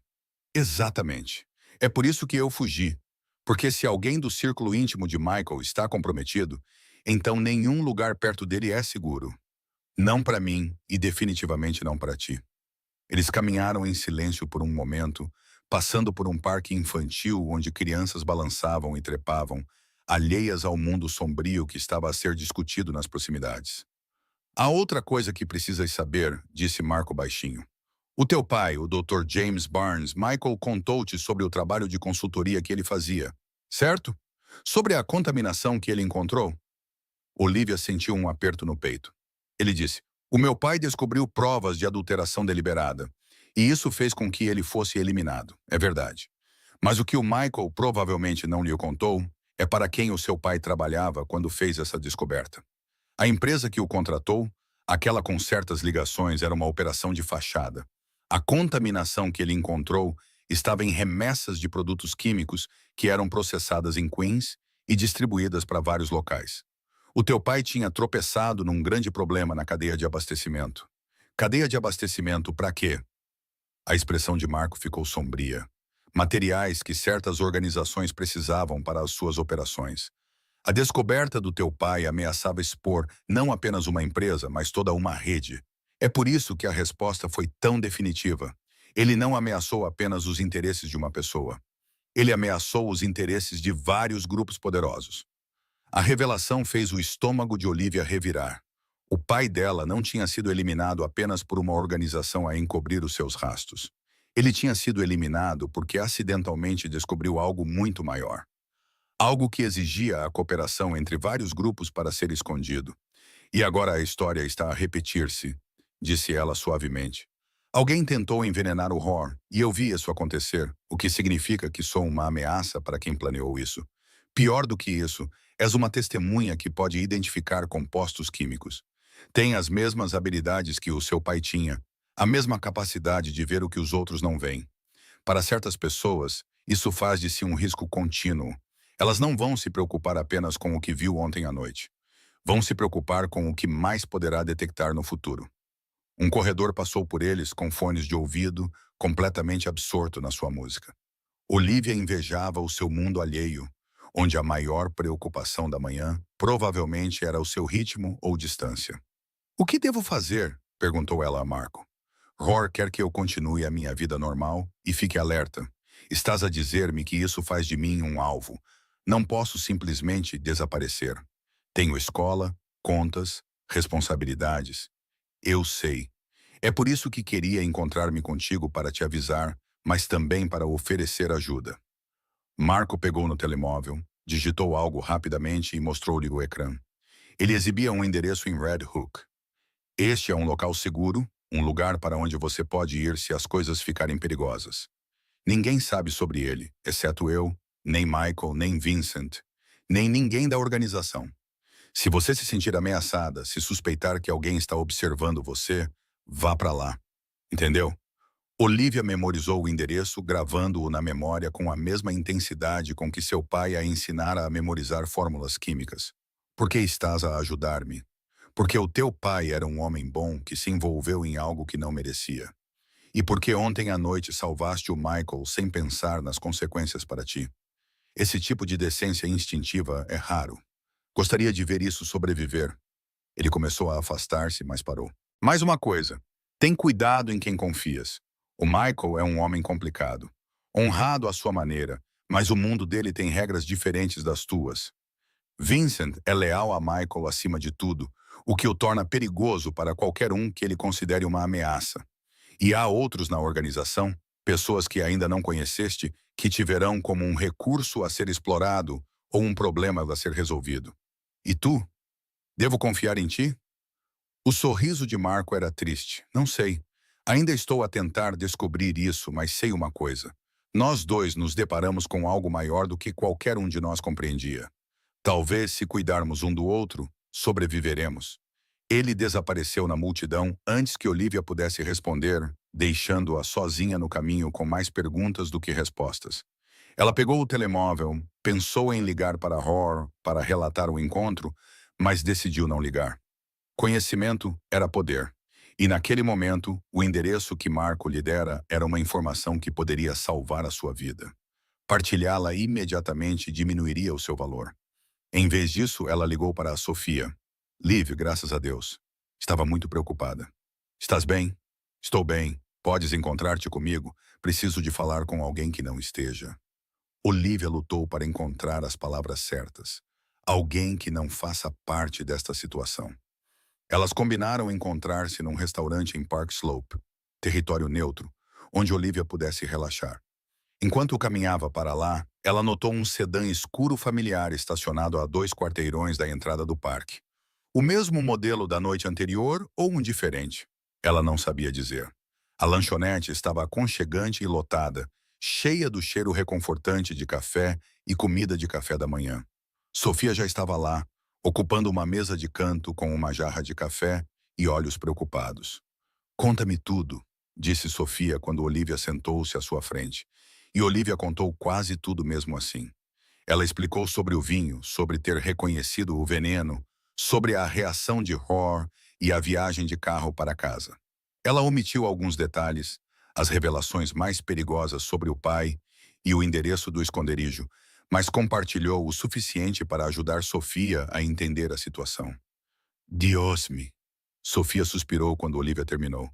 Exatamente. É por isso que eu fugi. Porque se alguém do círculo íntimo de Michael está comprometido, então nenhum lugar perto dele é seguro. Não para mim e definitivamente não para ti. Eles caminharam em silêncio por um momento, passando por um parque infantil onde crianças balançavam e trepavam, alheias ao mundo sombrio que estava a ser discutido nas proximidades. Há outra coisa que precisas saber, disse Marco baixinho. O teu pai, o Dr. James Barnes, Michael contou-te sobre o trabalho de consultoria que ele fazia, certo? Sobre a contaminação que ele encontrou? Olivia sentiu um aperto no peito. Ele disse, o meu pai descobriu provas de adulteração deliberada, e isso fez com que ele fosse eliminado, é verdade. Mas o que o Michael provavelmente não lhe contou é para quem o seu pai trabalhava quando fez essa descoberta. A empresa que o contratou, aquela com certas ligações, era uma operação de fachada. A contaminação que ele encontrou estava em remessas de produtos químicos que eram processadas em Queens e distribuídas para vários locais. O teu pai tinha tropeçado num grande problema na cadeia de abastecimento. Cadeia de abastecimento para quê? A expressão de Marco ficou sombria. Materiais que certas organizações precisavam para as suas operações. A descoberta do teu pai ameaçava expor não apenas uma empresa, mas toda uma rede. É por isso que a resposta foi tão definitiva. Ele não ameaçou apenas os interesses de uma pessoa. Ele ameaçou os interesses de vários grupos poderosos. A revelação fez o estômago de Olivia revirar. O pai dela não tinha sido eliminado apenas por uma organização a encobrir os seus rastros. Ele tinha sido eliminado porque acidentalmente descobriu algo muito maior. Algo que exigia a cooperação entre vários grupos para ser escondido. E agora a história está a repetir-se, disse ela suavemente. Alguém tentou envenenar o Roar, e eu vi isso acontecer, o que significa que sou uma ameaça para quem planeou isso. Pior do que isso, és uma testemunha que pode identificar compostos químicos. Tem as mesmas habilidades que o seu pai tinha, a mesma capacidade de ver o que os outros não veem. Para certas pessoas, isso faz de si um risco contínuo. Elas não vão se preocupar apenas com o que viu ontem à noite. Vão se preocupar com o que mais poderá detectar no futuro. Um corredor passou por eles com fones de ouvido, completamente absorto na sua música. Olivia invejava o seu mundo alheio, onde a maior preocupação da manhã provavelmente era o seu ritmo ou distância. O que devo fazer? Perguntou ela a Marco. Roar quer que eu continue a minha vida normal e fique alerta. Estás a dizer-me que isso faz de mim um alvo. Não posso simplesmente desaparecer. Tenho escola, contas, responsabilidades. Eu sei. É por isso que queria encontrar-me contigo para te avisar, mas também para oferecer ajuda. Marco pegou no telemóvel, digitou algo rapidamente e mostrou-lhe o ecrã. Ele exibia um endereço em Red Hook. Este é um local seguro, um lugar para onde você pode ir se as coisas ficarem perigosas. Ninguém sabe sobre ele, exceto eu, nem Michael, nem Vincent, nem ninguém da organização. Se você se sentir ameaçada, se suspeitar que alguém está observando você, vá para lá. Entendeu? Olivia memorizou o endereço, gravando-o na memória com a mesma intensidade com que seu pai a ensinara a memorizar fórmulas químicas. Por que estás a ajudar-me? Porque o teu pai era um homem bom que se envolveu em algo que não merecia. E porque ontem à noite salvaste o Michael sem pensar nas consequências para ti. Esse tipo de decência instintiva é raro. Gostaria de ver isso sobreviver. Ele começou a afastar-se, mas parou. Mais uma coisa. Tem cuidado em quem confias. O Michael é um homem complicado. Honrado à sua maneira, mas o mundo dele tem regras diferentes das tuas. Vincent é leal a Michael acima de tudo, o que o torna perigoso para qualquer um que ele considere uma ameaça. E há outros na organização, pessoas que ainda não conheceste, que te verão como um recurso a ser explorado ou um problema a ser resolvido. E tu? Devo confiar em ti? O sorriso de Marco era triste. Não sei. Ainda estou a tentar descobrir isso, mas sei uma coisa. Nós dois nos deparamos com algo maior do que qualquer um de nós compreendia. Talvez, se cuidarmos um do outro, sobreviveremos. Ele desapareceu na multidão antes que Olivia pudesse responder, deixando-a sozinha no caminho com mais perguntas do que respostas. Ela pegou o telemóvel, pensou em ligar para Roar para relatar o encontro, mas decidiu não ligar. Conhecimento era poder. E naquele momento, o endereço que Marco lhe dera era uma informação que poderia salvar a sua vida. Partilhá-la imediatamente diminuiria o seu valor. Em vez disso, ela ligou para a Sofia. Liv, graças a Deus. Estava muito preocupada. Estás bem? Estou bem. Podes encontrar-te comigo? Preciso de falar com alguém que não esteja. Olivia lutou para encontrar as palavras certas. Alguém que não faça parte desta situação. Elas combinaram encontrar-se num restaurante em Park Slope, território neutro, onde Olivia pudesse relaxar. Enquanto caminhava para lá, ela notou um sedã escuro familiar estacionado a 2 quarteirões da entrada do parque. O mesmo modelo da noite anterior ou um diferente? Ela não sabia dizer. A lanchonete estava aconchegante e lotada, cheia do cheiro reconfortante de café e comida de café da manhã. Sofia já estava lá, ocupando uma mesa de canto com uma jarra de café e olhos preocupados. Conta-me tudo, disse Sofia quando Olivia sentou-se à sua frente. E Olivia contou quase tudo mesmo assim. Ela explicou sobre o vinho, sobre ter reconhecido o veneno, sobre a reação de Roar e a viagem de carro para casa. Ela omitiu alguns detalhes, as revelações mais perigosas sobre o pai e o endereço do esconderijo, mas compartilhou o suficiente para ajudar Sofia a entender a situação. Dios me. Sofia suspirou quando Olivia terminou.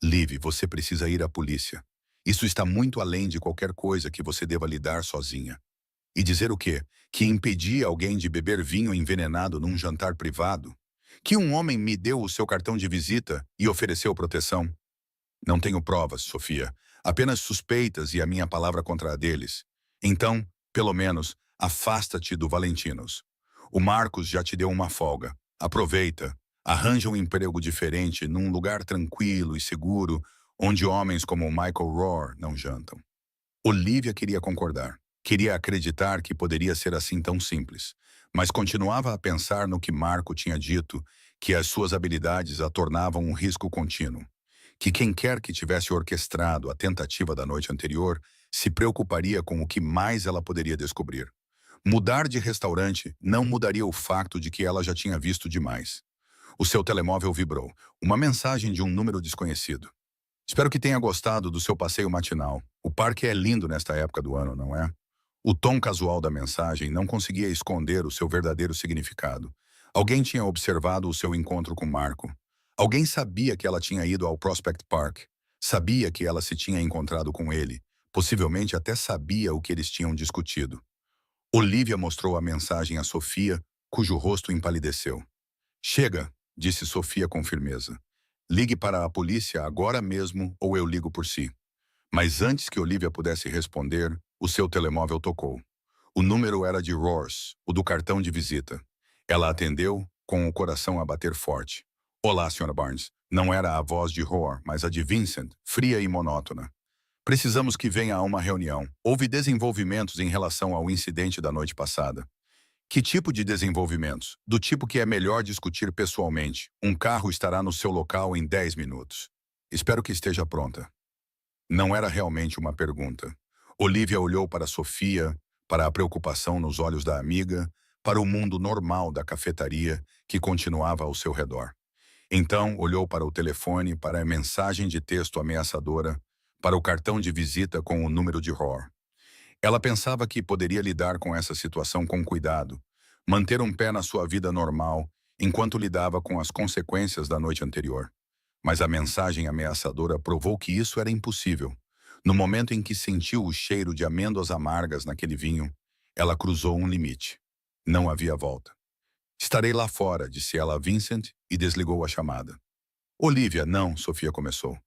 Liv, você precisa ir à polícia. Isso está muito além de qualquer coisa que você deva lidar sozinha. E dizer o quê? Que impedi alguém de beber vinho envenenado num jantar privado? Que um homem me deu o seu cartão de visita e ofereceu proteção? Não tenho provas, Sofia. Apenas suspeitas e a minha palavra contra a deles. Então, pelo menos, afasta-te do Valentinos. O Marcos já te deu uma folga. Aproveita. Arranja um emprego diferente num lugar tranquilo e seguro, onde homens como o Michael Roar não jantam. Olivia queria concordar. Queria acreditar que poderia ser assim tão simples, mas continuava a pensar no que Marco tinha dito, que as suas habilidades a tornavam um risco contínuo. Que quem quer que tivesse orquestrado a tentativa da noite anterior se preocuparia com o que mais ela poderia descobrir. Mudar de restaurante não mudaria o facto de que ela já tinha visto demais. O seu telemóvel vibrou. Uma mensagem de um número desconhecido. Espero que tenha gostado do seu passeio matinal. O parque é lindo nesta época do ano, não é? O tom casual da mensagem não conseguia esconder o seu verdadeiro significado. Alguém tinha observado o seu encontro com Marco. Alguém sabia que ela tinha ido ao Prospect Park. Sabia que ela se tinha encontrado com ele. Possivelmente até sabia o que eles tinham discutido. Olivia mostrou a mensagem a Sofia, cujo rosto empalideceu. Chega, disse Sofia com firmeza. Ligue para a polícia agora mesmo ou eu ligo por si. Mas antes que Olivia pudesse responder, o seu telemóvel tocou. O número era de Roars, o do cartão de visita. Ela atendeu, com o coração a bater forte. Olá, Sra. Barnes. Não era a voz de Roar, mas a de Vincent, fria e monótona. Precisamos que venha a uma reunião. Houve desenvolvimentos em relação ao incidente da noite passada. Que tipo de desenvolvimentos? Do tipo que é melhor discutir pessoalmente. Um carro estará no seu local em 10 minutos. Espero que esteja pronta. Não era realmente uma pergunta. Olivia olhou para Sofia, para a preocupação nos olhos da amiga, para o mundo normal da cafetaria que continuava ao seu redor. Então, olhou para o telefone, para a mensagem de texto ameaçadora, para o cartão de visita com o número de Roar. Ela pensava que poderia lidar com essa situação com cuidado, manter um pé na sua vida normal, enquanto lidava com as consequências da noite anterior. Mas a mensagem ameaçadora provou que isso era impossível. No momento em que sentiu o cheiro de amêndoas amargas naquele vinho, ela cruzou um limite. Não havia volta. Estarei lá fora, disse ela a Vincent e desligou a chamada. Olivia, não, Sofia começou.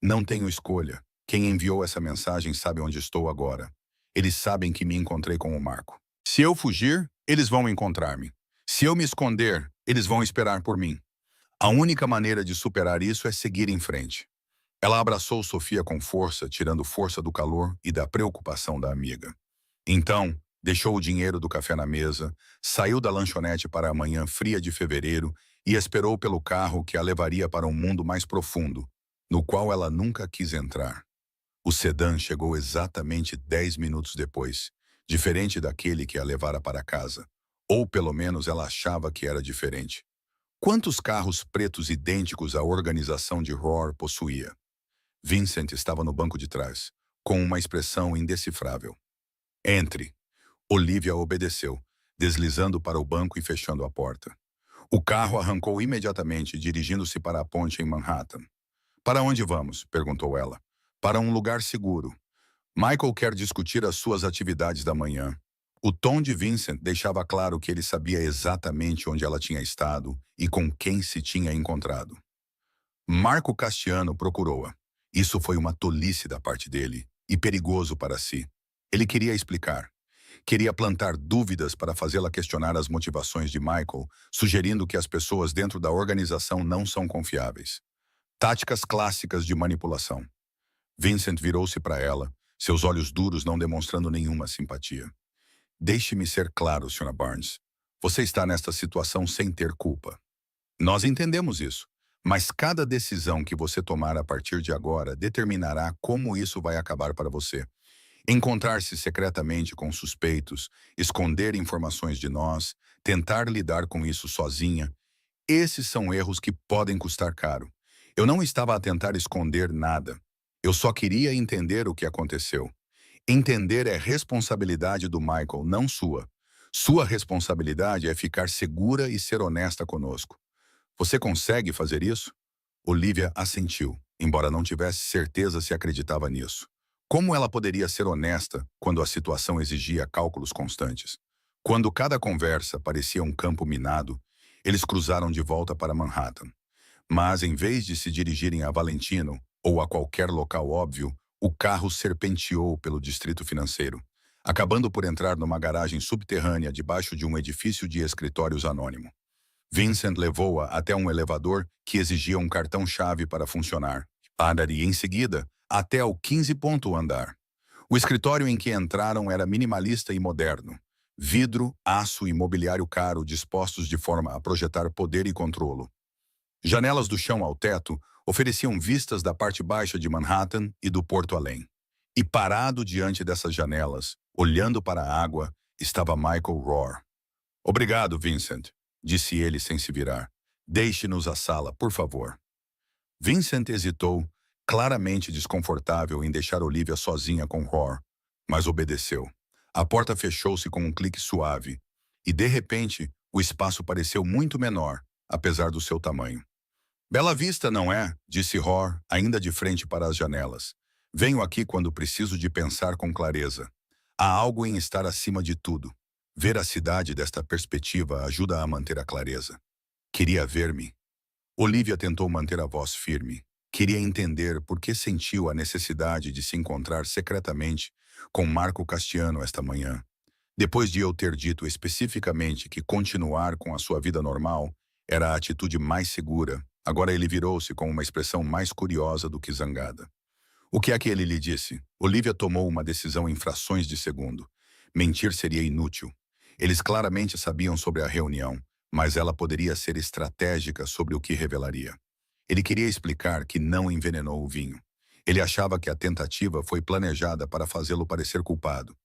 Não tenho escolha. Quem enviou essa mensagem sabe onde estou agora. Eles sabem que me encontrei com o Marco. Se eu fugir, eles vão encontrar-me. Se eu me esconder, eles vão esperar por mim. A única maneira de superar isso é seguir em frente. Ela abraçou Sofia com força, tirando força do calor e da preocupação da amiga. Então, deixou o dinheiro do café na mesa, saiu da lanchonete para a manhã fria de fevereiro e esperou pelo carro que a levaria para um mundo mais profundo, no qual ela nunca quis entrar. O sedã chegou exatamente 10 minutos depois, diferente daquele que a levara para casa. Ou pelo menos ela achava que era diferente. Quantos carros pretos idênticos à organização de Roar possuía? Vincent estava no banco de trás, com uma expressão indecifrável. Entre. Olivia obedeceu, deslizando para o banco e fechando a porta. O carro arrancou imediatamente, dirigindo-se para a ponte em Manhattan. Para onde vamos? Perguntou ela. Para um lugar seguro. Michael quer discutir as suas atividades da manhã. O tom de Vincent deixava claro que ele sabia exatamente onde ela tinha estado e com quem se tinha encontrado. Marco Castiano procurou-a. Isso foi uma tolice da parte dele e perigoso para si. Ele queria explicar. Queria plantar dúvidas para fazê-la questionar as motivações de Michael, sugerindo que as pessoas dentro da organização não são confiáveis. Táticas clássicas de manipulação. Vincent virou-se para ela, seus olhos duros não demonstrando nenhuma simpatia. Deixe-me ser claro, Sra. Barnes. Você está nesta situação sem ter culpa. Nós entendemos isso, mas cada decisão que você tomar a partir de agora determinará como isso vai acabar para você. Encontrar-se secretamente com suspeitos, esconder informações de nós, tentar lidar com isso sozinha, esses são erros que podem custar caro. Eu não estava a tentar esconder nada. Eu só queria entender o que aconteceu. Entender é responsabilidade do Michael, não sua. Sua responsabilidade é ficar segura e ser honesta conosco. Você consegue fazer isso? Olivia assentiu, embora não tivesse certeza se acreditava nisso. Como ela poderia ser honesta quando a situação exigia cálculos constantes? Quando cada conversa parecia um campo minado, eles cruzaram de volta para Manhattan. Mas, em vez de se dirigirem a Valentino ou a qualquer local óbvio, o carro serpenteou pelo distrito financeiro, acabando por entrar numa garagem subterrânea debaixo de um edifício de escritórios anônimo. Vincent levou-a até um elevador que exigia um cartão-chave para funcionar. Pararia em seguida até ao 15º andar. O escritório em que entraram era minimalista e moderno. Vidro, aço e mobiliário caro dispostos de forma a projetar poder e controlo. Janelas do chão ao teto ofereciam vistas da parte baixa de Manhattan e do Porto Além. E parado diante dessas janelas, olhando para a água, estava Michael Roar. Obrigado, Vincent, disse ele sem se virar. Deixe-nos a sala, por favor. Vincent hesitou, claramente desconfortável em deixar Olivia sozinha com Roar, mas obedeceu. A porta fechou-se com um clique suave, e de repente o espaço pareceu muito menor, apesar do seu tamanho. Bela vista, não é? Disse Roar, ainda de frente para as janelas. Venho aqui quando preciso de pensar com clareza. Há algo em estar acima de tudo. Ver a cidade desta perspectiva ajuda a manter a clareza. Queria ver-me. Olivia tentou manter a voz firme. Queria entender por que sentiu a necessidade de se encontrar secretamente com Marco Castiano esta manhã. Depois de eu ter dito especificamente que continuar com a sua vida normal era a atitude mais segura, agora ele virou-se com uma expressão mais curiosa do que zangada. O que é que ele lhe disse? Olivia tomou uma decisão em frações de segundo. Mentir seria inútil. Eles claramente sabiam sobre a reunião, mas ela poderia ser estratégica sobre o que revelaria. Ele queria explicar que não envenenou o vinho. Ele achava que a tentativa foi planejada para fazê-lo parecer culpado.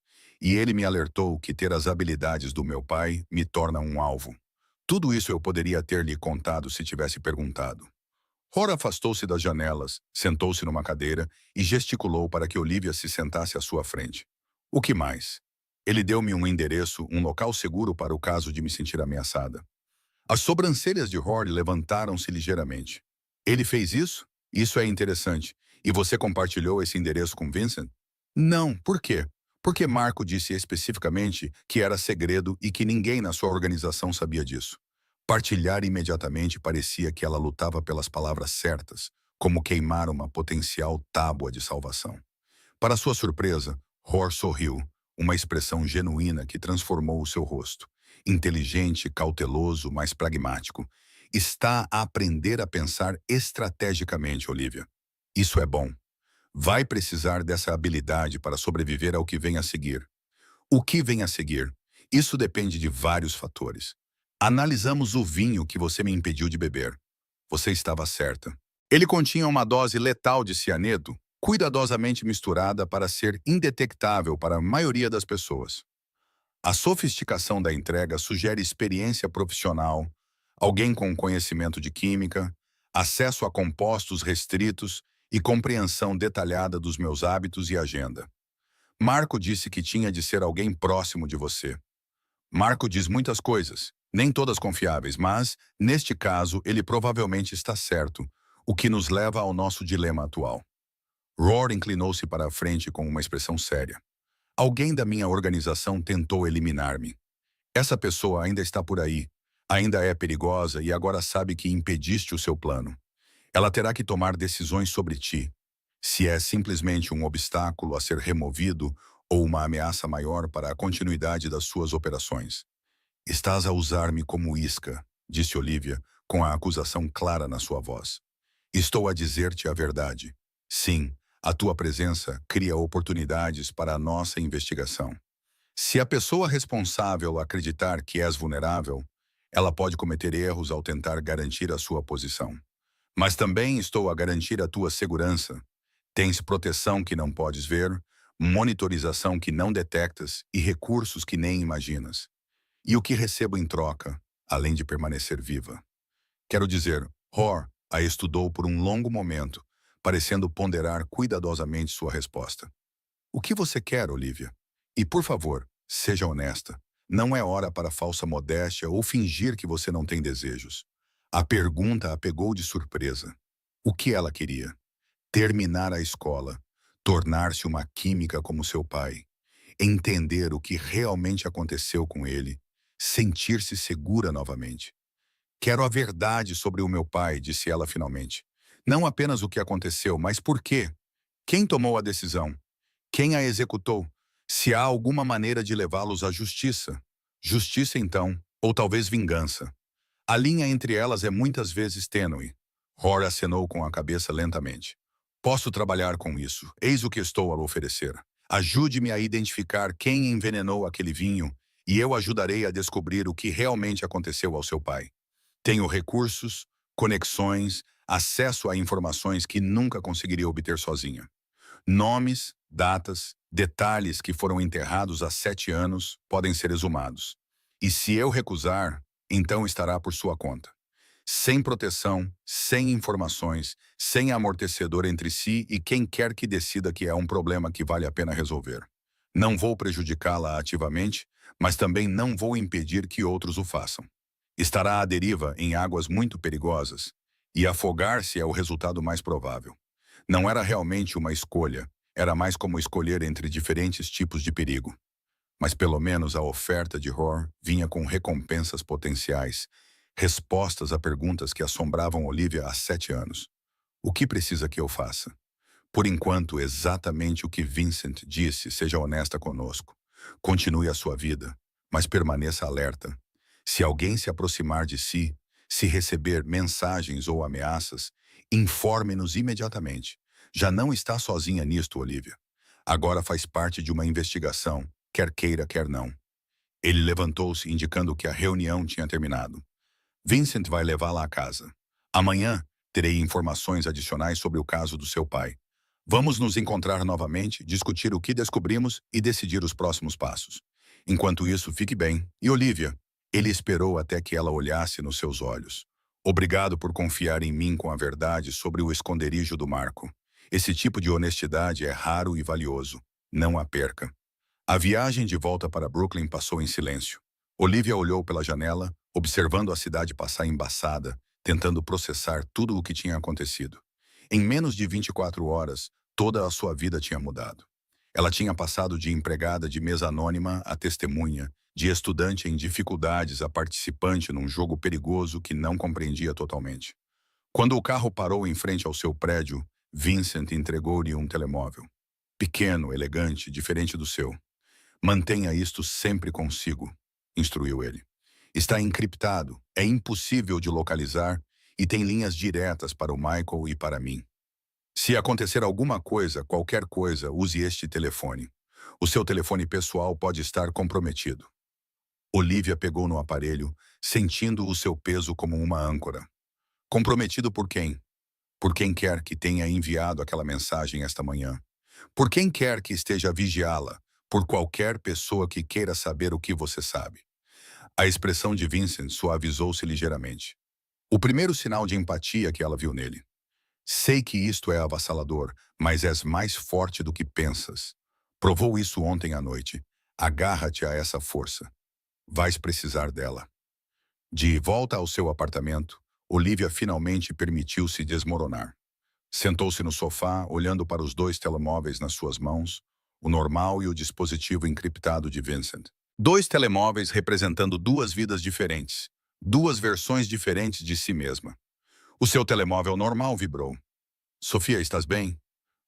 E ele me alertou que ter as habilidades do meu pai me torna um alvo. Tudo isso eu poderia ter lhe contado se tivesse perguntado. Roar afastou-se das janelas, sentou-se numa cadeira e gesticulou para que Olivia se sentasse à sua frente. O que mais? Ele deu-me um endereço, um local seguro para o caso de me sentir ameaçada. As sobrancelhas de Roar levantaram-se ligeiramente. Ele fez isso? Isso é interessante. E você compartilhou esse endereço com Vincent? Não, por quê? Porque Marco disse especificamente que era segredo e que ninguém na sua organização sabia disso. Partilhar imediatamente parecia que ela lutava pelas palavras certas, como queimar uma potencial tábua de salvação. Para sua surpresa, Hor sorriu, uma expressão genuína que transformou o seu rosto. Inteligente, cauteloso, mas pragmático. Está a aprender a pensar estrategicamente, Olivia. Isso é bom. Vai precisar dessa habilidade para sobreviver ao que vem a seguir. O que vem a seguir? Isso depende de vários fatores. Analisamos o vinho que você me impediu de beber. Você estava certa. Ele continha uma dose letal de cianeto, cuidadosamente misturada para ser indetectável para a maioria das pessoas. A sofisticação da entrega sugere experiência profissional, alguém com conhecimento de química, acesso a compostos restritos e compreensão detalhada dos meus hábitos e agenda. Marco disse que tinha de ser alguém próximo de você. Marco diz muitas coisas, nem todas confiáveis, mas, neste caso, ele provavelmente está certo, o que nos leva ao nosso dilema atual. Roar inclinou-se para a frente com uma expressão séria. Alguém da minha organização tentou eliminar-me. Essa pessoa ainda está por aí, ainda é perigosa e agora sabe que impediste o seu plano. Ela terá que tomar decisões sobre ti. Se é simplesmente um obstáculo a ser removido ou uma ameaça maior para a continuidade das suas operações. Estás a usar-me como isca, disse Olivia, com a acusação clara na sua voz. Estou a dizer-te a verdade. Sim, a tua presença cria oportunidades para a nossa investigação. Se a pessoa responsável acreditar que és vulnerável, ela pode cometer erros ao tentar garantir a sua posição. Mas também estou a garantir a tua segurança. Tens proteção que não podes ver, monitorização que não detectas e recursos que nem imaginas. E o que recebo em troca, além de permanecer viva? Quero dizer, Hor a estudou por um longo momento, parecendo ponderar cuidadosamente sua resposta. O que você quer, Olivia? E, por favor, seja honesta. Não é hora para falsa modéstia ou fingir que você não tem desejos. A pergunta a pegou de surpresa. O que ela queria? Terminar a escola, tornar-se uma química como seu pai, entender o que realmente aconteceu com ele, sentir-se segura novamente. Quero a verdade sobre o meu pai, disse ela finalmente. Não apenas o que aconteceu, mas por quê? Quem tomou a decisão? Quem a executou? Se há alguma maneira de levá-los à justiça. Justiça, então, ou talvez vingança. A linha entre elas é muitas vezes tênue. Hor acenou com a cabeça lentamente. Posso trabalhar com isso. Eis o que estou a oferecer. Ajude-me a identificar quem envenenou aquele vinho e eu ajudarei a descobrir o que realmente aconteceu ao seu pai. Tenho recursos, conexões, acesso a informações que nunca conseguiria obter sozinha. Nomes, datas, detalhes que foram enterrados há 7 anos podem ser exumados. E se eu recusar, então estará por sua conta. Sem proteção, sem informações, sem amortecedor entre si e quem quer que decida que é um problema que vale a pena resolver. Não vou prejudicá-la ativamente, mas também não vou impedir que outros o façam. Estará à deriva em águas muito perigosas, e afogar-se é o resultado mais provável. Não era realmente uma escolha, era mais como escolher entre diferentes tipos de perigo. Mas pelo menos a oferta de Hor vinha com recompensas potenciais, respostas a perguntas que assombravam Olivia há 7 anos. O que precisa que eu faça? Por enquanto, exatamente o que Vincent disse, seja honesta conosco. Continue a sua vida, mas permaneça alerta. Se alguém se aproximar de si, se receber mensagens ou ameaças, informe-nos imediatamente. Já não está sozinha nisto, Olivia. Agora faz parte de uma investigação, quer queira, quer não. Ele levantou-se, indicando que a reunião tinha terminado. Vincent vai levá-la à casa. Amanhã, terei informações adicionais sobre o caso do seu pai. Vamos nos encontrar novamente, discutir o que descobrimos e decidir os próximos passos. Enquanto isso, fique bem. E Olivia, ele esperou até que ela olhasse nos seus olhos. Obrigado por confiar em mim com a verdade sobre o esconderijo do Marco. Esse tipo de honestidade é raro e valioso. Não a perca. A viagem de volta para Brooklyn passou em silêncio. Olivia olhou pela janela, observando a cidade passar embaçada, tentando processar tudo o que tinha acontecido. Em menos de 24 horas, toda a sua vida tinha mudado. Ela tinha passado de empregada de mesa anônima a testemunha, de estudante em dificuldades a participante num jogo perigoso que não compreendia totalmente. Quando o carro parou em frente ao seu prédio, Vincent entregou-lhe um telemóvel. Pequeno, elegante, diferente do seu. Mantenha isto sempre consigo, instruiu ele. Está encriptado, é impossível de localizar e tem linhas diretas para o Michael e para mim. Se acontecer alguma coisa, qualquer coisa, use este telefone. O seu telefone pessoal pode estar comprometido. Olivia pegou no aparelho, sentindo o seu peso como uma âncora. Comprometido por quem? Por quem quer que tenha enviado aquela mensagem esta manhã. Por quem quer que esteja a vigiá-la. Por qualquer pessoa que queira saber o que você sabe. A expressão de Vincent suavizou-se ligeiramente. O primeiro sinal de empatia que ela viu nele. Sei que isto é avassalador, mas és mais forte do que pensas. Provou isso ontem à noite. Agarra-te a essa força. Vais precisar dela. De volta ao seu apartamento, Olivia finalmente permitiu-se desmoronar. Sentou-se no sofá, olhando para os dois telemóveis nas suas mãos, o normal e o dispositivo encriptado de Vincent. Dois telemóveis representando duas vidas diferentes, duas versões diferentes de si mesma. O seu telemóvel normal vibrou. Sofia, estás bem?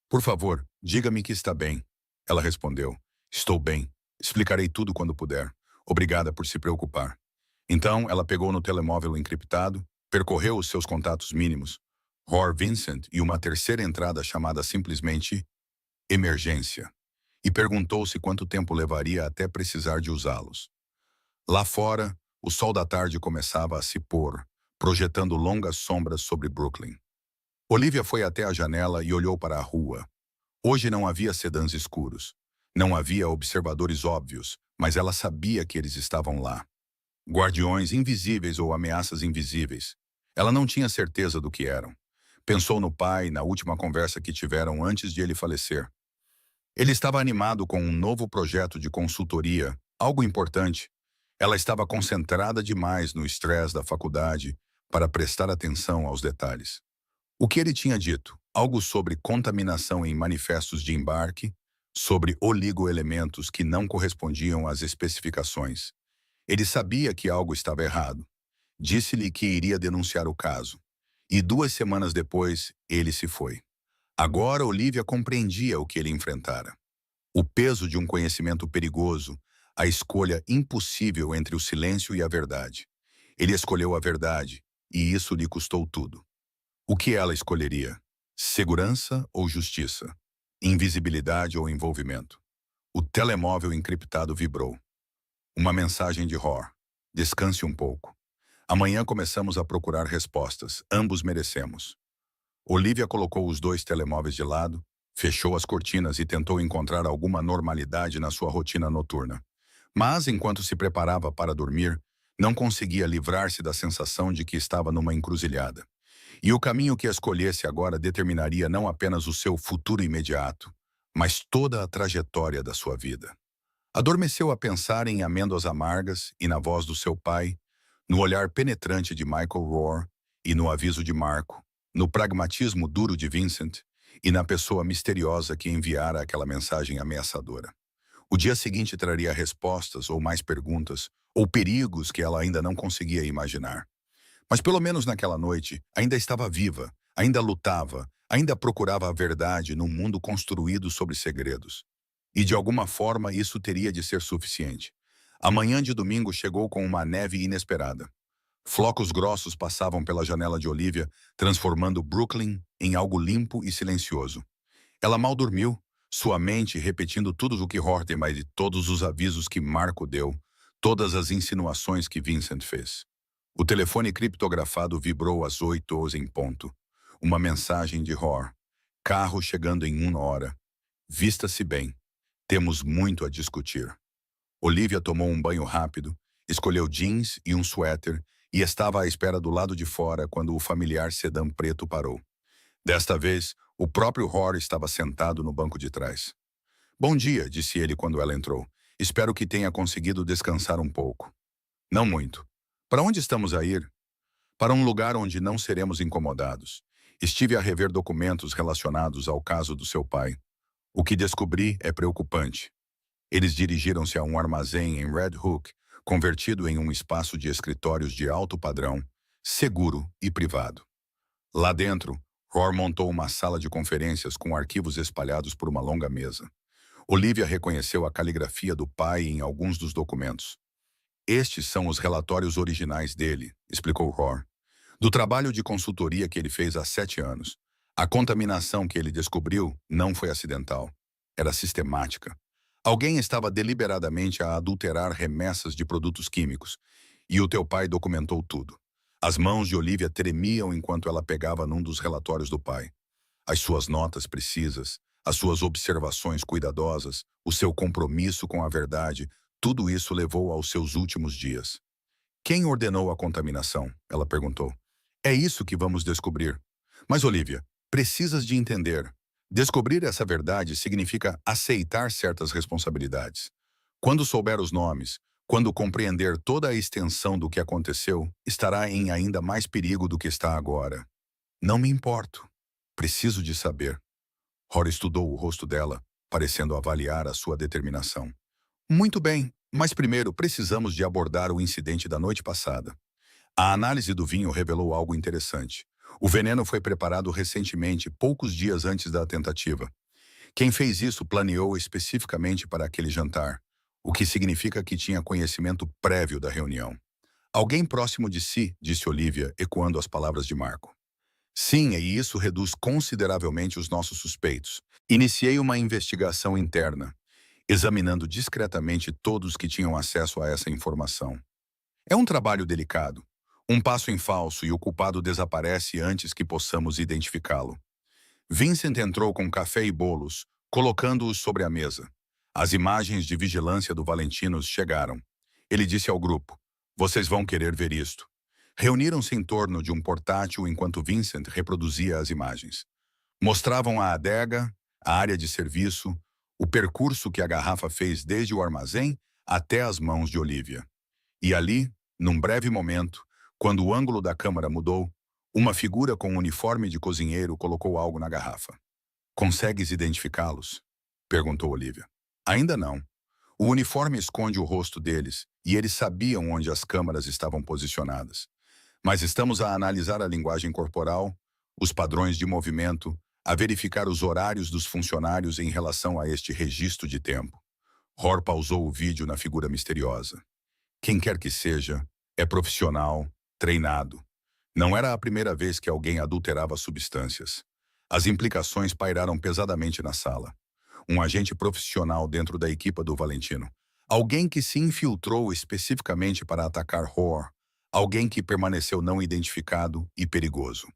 Por favor, diga-me que está bem. Ela respondeu. Estou bem. Explicarei tudo quando puder. Obrigada por se preocupar. Então, ela pegou no telemóvel encriptado, percorreu os seus contatos mínimos, Roar Vincent e uma terceira entrada chamada simplesmente emergência, e perguntou-se quanto tempo levaria até precisar de usá-los. Lá fora, o sol da tarde começava a se pôr, projetando longas sombras sobre Brooklyn. Olivia foi até a janela e olhou para a rua. Hoje não havia sedãs escuros. Não havia observadores óbvios, mas ela sabia que eles estavam lá. Guardiões invisíveis ou ameaças invisíveis. Ela não tinha certeza do que eram. Pensou no pai na última conversa que tiveram antes de ele falecer. Ele estava animado com um novo projeto de consultoria, algo importante. Ela estava concentrada demais no estresse da faculdade para prestar atenção aos detalhes. O que ele tinha dito? Algo sobre contaminação em manifestos de embarque, sobre oligoelementos que não correspondiam às especificações. Ele sabia que algo estava errado. Disse-lhe que iria denunciar o caso. E 2 semanas depois, ele se foi. Agora Olivia compreendia o que ele enfrentara. O peso de um conhecimento perigoso, a escolha impossível entre o silêncio e a verdade. Ele escolheu a verdade, e isso lhe custou tudo. O que ela escolheria? Segurança ou justiça? Invisibilidade ou envolvimento? O telemóvel encriptado vibrou. Uma mensagem de Roar. Descanse um pouco. Amanhã começamos a procurar respostas. Ambos merecemos. Olivia colocou os dois telemóveis de lado, fechou as cortinas e tentou encontrar alguma normalidade na sua rotina noturna. Mas, enquanto se preparava para dormir, não conseguia livrar-se da sensação de que estava numa encruzilhada. E o caminho que escolhesse agora determinaria não apenas o seu futuro imediato, mas toda a trajetória da sua vida. Adormeceu a pensar em amêndoas amargas e na voz do seu pai, no olhar penetrante de Michael Roar e no aviso de Marco, no pragmatismo duro de Vincent e na pessoa misteriosa que enviara aquela mensagem ameaçadora. O dia seguinte traria respostas ou mais perguntas, ou perigos que ela ainda não conseguia imaginar. Mas pelo menos naquela noite, ainda estava viva, ainda lutava, ainda procurava a verdade num mundo construído sobre segredos. E de alguma forma isso teria de ser suficiente. A manhã de domingo chegou com uma neve inesperada. Flocos grossos passavam pela janela de Olivia, transformando Brooklyn em algo limpo e silencioso. Ela mal dormiu, sua mente repetindo tudo o que Horteman e todos os avisos que Marco deu, todas as insinuações que Vincent fez. O telefone criptografado vibrou às 8h em ponto. Uma mensagem de Roar. Carro chegando em 1 hora. Vista-se bem. Temos muito a discutir. Olivia tomou um banho rápido, escolheu jeans e um suéter e estava à espera do lado de fora quando o familiar sedã preto parou. Desta vez, o próprio Roar estava sentado no banco de trás. Bom dia, disse ele quando ela entrou. Espero que tenha conseguido descansar um pouco. Não muito. Para onde estamos a ir? Para um lugar onde não seremos incomodados. Estive a rever documentos relacionados ao caso do seu pai. O que descobri é preocupante. Eles dirigiram-se a um armazém em Red Hook, convertido em um espaço de escritórios de alto padrão, seguro e privado. Lá dentro, Rohr montou uma sala de conferências com arquivos espalhados por uma longa mesa. Olivia reconheceu a caligrafia do pai em alguns dos documentos. Estes são os relatórios originais dele, explicou Rohr. Do trabalho de consultoria que ele fez há 7 anos. A contaminação que ele descobriu não foi acidental. Era sistemática. Alguém estava deliberadamente a adulterar remessas de produtos químicos. E o teu pai documentou tudo. As mãos de Olivia tremiam enquanto ela pegava num dos relatórios do pai. As suas notas precisas, as suas observações cuidadosas, o seu compromisso com a verdade, tudo isso levou aos seus últimos dias. Quem ordenou a contaminação? Ela perguntou. É isso que vamos descobrir. Mas, Olivia, precisas de entender. Descobrir essa verdade significa aceitar certas responsabilidades. Quando souber os nomes, quando compreender toda a extensão do que aconteceu, estará em ainda mais perigo do que está agora. Não me importo. Preciso de saber. Rory estudou o rosto dela, parecendo avaliar a sua determinação. Muito bem, mas primeiro precisamos de abordar o incidente da noite passada. A análise do vinho revelou algo interessante. O veneno foi preparado recentemente, poucos dias antes da tentativa. Quem fez isso planeou especificamente para aquele jantar, o que significa que tinha conhecimento prévio da reunião. Alguém próximo de si, disse Olivia, ecoando as palavras de Marco. Sim, e isso reduz consideravelmente os nossos suspeitos. Iniciei uma investigação interna, examinando discretamente todos que tinham acesso a essa informação. É um trabalho delicado. Um passo em falso e o culpado desaparece antes que possamos identificá-lo. Vincent entrou com café e bolos, colocando-os sobre a mesa. As imagens de vigilância do Valentinos chegaram. Ele disse ao grupo, vocês vão querer ver isto. Reuniram-se em torno de um portátil enquanto Vincent reproduzia as imagens. Mostravam a adega, a área de serviço, o percurso que a garrafa fez desde o armazém até as mãos de Olivia. E ali, num breve momento, quando o ângulo da câmera mudou, uma figura com um uniforme de cozinheiro colocou algo na garrafa. Consegues identificá-los? Perguntou Olivia. Ainda não. O uniforme esconde o rosto deles e eles sabiam onde as câmeras estavam posicionadas. Mas estamos a analisar a linguagem corporal, os padrões de movimento, a verificar os horários dos funcionários em relação a este registro de tempo. Rohr pausou o vídeo na figura misteriosa. Quem quer que seja, é profissional, treinado. Não era a primeira vez que alguém adulterava substâncias. As implicações pairaram pesadamente na sala. Um agente profissional dentro da equipa do Valentino. Alguém que se infiltrou especificamente para atacar Rohr. Alguém que permaneceu não identificado e perigoso.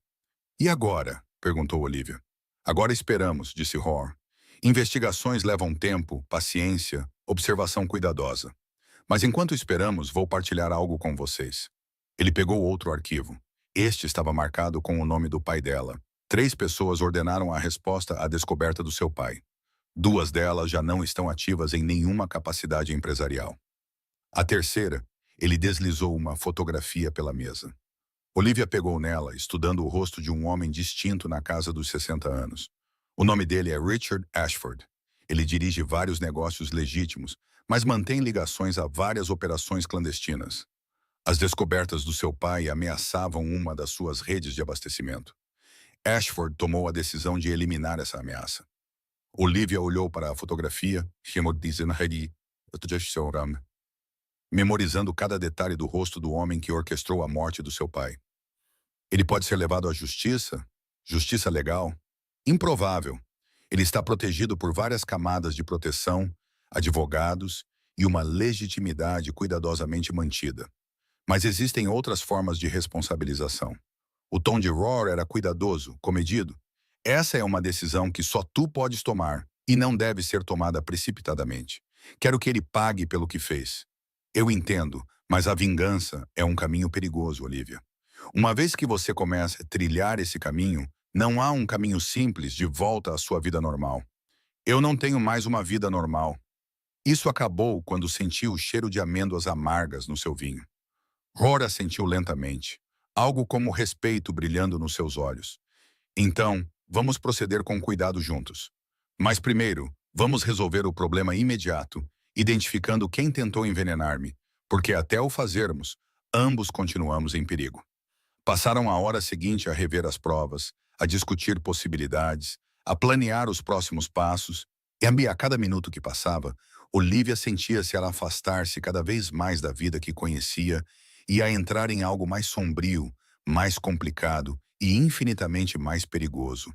E agora? Perguntou Olivia. Agora esperamos, disse Rohr. Investigações levam tempo, paciência, observação cuidadosa. Mas enquanto esperamos, vou partilhar algo com vocês. Ele pegou outro arquivo. Este estava marcado com o nome do pai dela. 3 pessoas ordenaram a resposta à descoberta do seu pai. 2 delas já não estão ativas em nenhuma capacidade empresarial. A terceira, ele deslizou uma fotografia pela mesa. Olivia pegou nela, estudando o rosto de um homem distinto na casa dos 60 anos. O nome dele é Richard Ashford. Ele dirige vários negócios legítimos, mas mantém ligações a várias operações clandestinas. As descobertas do seu pai ameaçavam uma das suas redes de abastecimento. Ashford tomou a decisão de eliminar essa ameaça. Olivia olhou para a fotografia, memorizando cada detalhe do rosto do homem que orquestrou a morte do seu pai. Ele pode ser levado à justiça? Justiça legal? Improvável. Ele está protegido por várias camadas de proteção, advogados e uma legitimidade cuidadosamente mantida. Mas existem outras formas de responsabilização. O tom de Rohr era cuidadoso, comedido. Essa é uma decisão que só tu podes tomar e não deve ser tomada precipitadamente. Quero que ele pague pelo que fez. Eu entendo, mas a vingança é um caminho perigoso, Olivia. Uma vez que você começa a trilhar esse caminho, não há um caminho simples de volta à sua vida normal. Eu não tenho mais uma vida normal. Isso acabou quando senti o cheiro de amêndoas amargas no seu vinho. Rohr assentiu lentamente, algo como respeito brilhando nos seus olhos. Então, vamos proceder com cuidado juntos. Mas primeiro, vamos resolver o problema imediato, identificando quem tentou envenenar-me, porque até o fazermos, ambos continuamos em perigo. Passaram a hora seguinte a rever as provas, a discutir possibilidades, a planear os próximos passos, e a cada minuto que passava, Olivia sentia-se a afastar-se cada vez mais da vida que conhecia e a entrar em algo mais sombrio, mais complicado e infinitamente mais perigoso.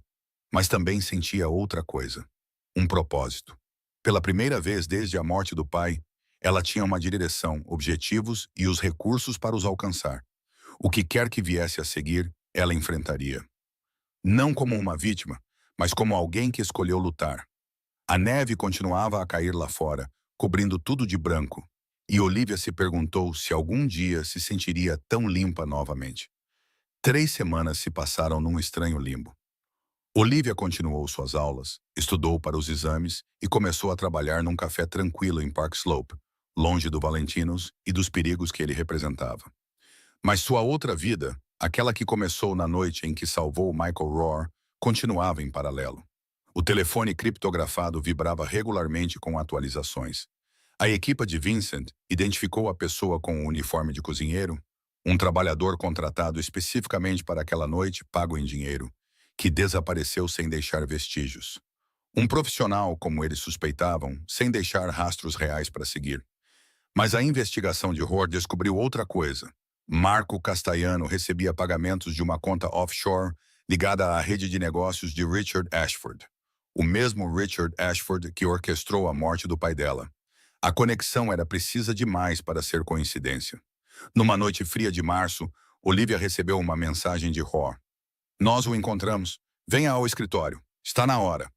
Mas também sentia outra coisa, um propósito. Pela primeira vez desde a morte do pai, ela tinha uma direção, objetivos e os recursos para os alcançar. O que quer que viesse a seguir, ela enfrentaria. Não como uma vítima, mas como alguém que escolheu lutar. A neve continuava a cair lá fora, cobrindo tudo de branco, e Olivia se perguntou se algum dia se sentiria tão limpa novamente. 3 semanas se passaram num estranho limbo. Olivia continuou suas aulas, estudou para os exames e começou a trabalhar num café tranquilo em Park Slope, longe do Valentinos e dos perigos que ele representava. Mas sua outra vida, aquela que começou na noite em que salvou Michael Rohr, continuava em paralelo. O telefone criptografado vibrava regularmente com atualizações. A equipa de Vincent identificou a pessoa com o uniforme de cozinheiro, um trabalhador contratado especificamente para aquela noite, pago em dinheiro, que desapareceu sem deixar vestígios. Um profissional, como eles suspeitavam, sem deixar rastros reais para seguir. Mas a investigação de Rohr descobriu outra coisa. Marco Castellano recebia pagamentos de uma conta offshore ligada à rede de negócios de Richard Ashford. O mesmo Richard Ashford que orquestrou a morte do pai dela. A conexão era precisa demais para ser coincidência. Numa noite fria de março, Olivia recebeu uma mensagem de Rohr. Nós o encontramos. Venha ao escritório. Está na hora.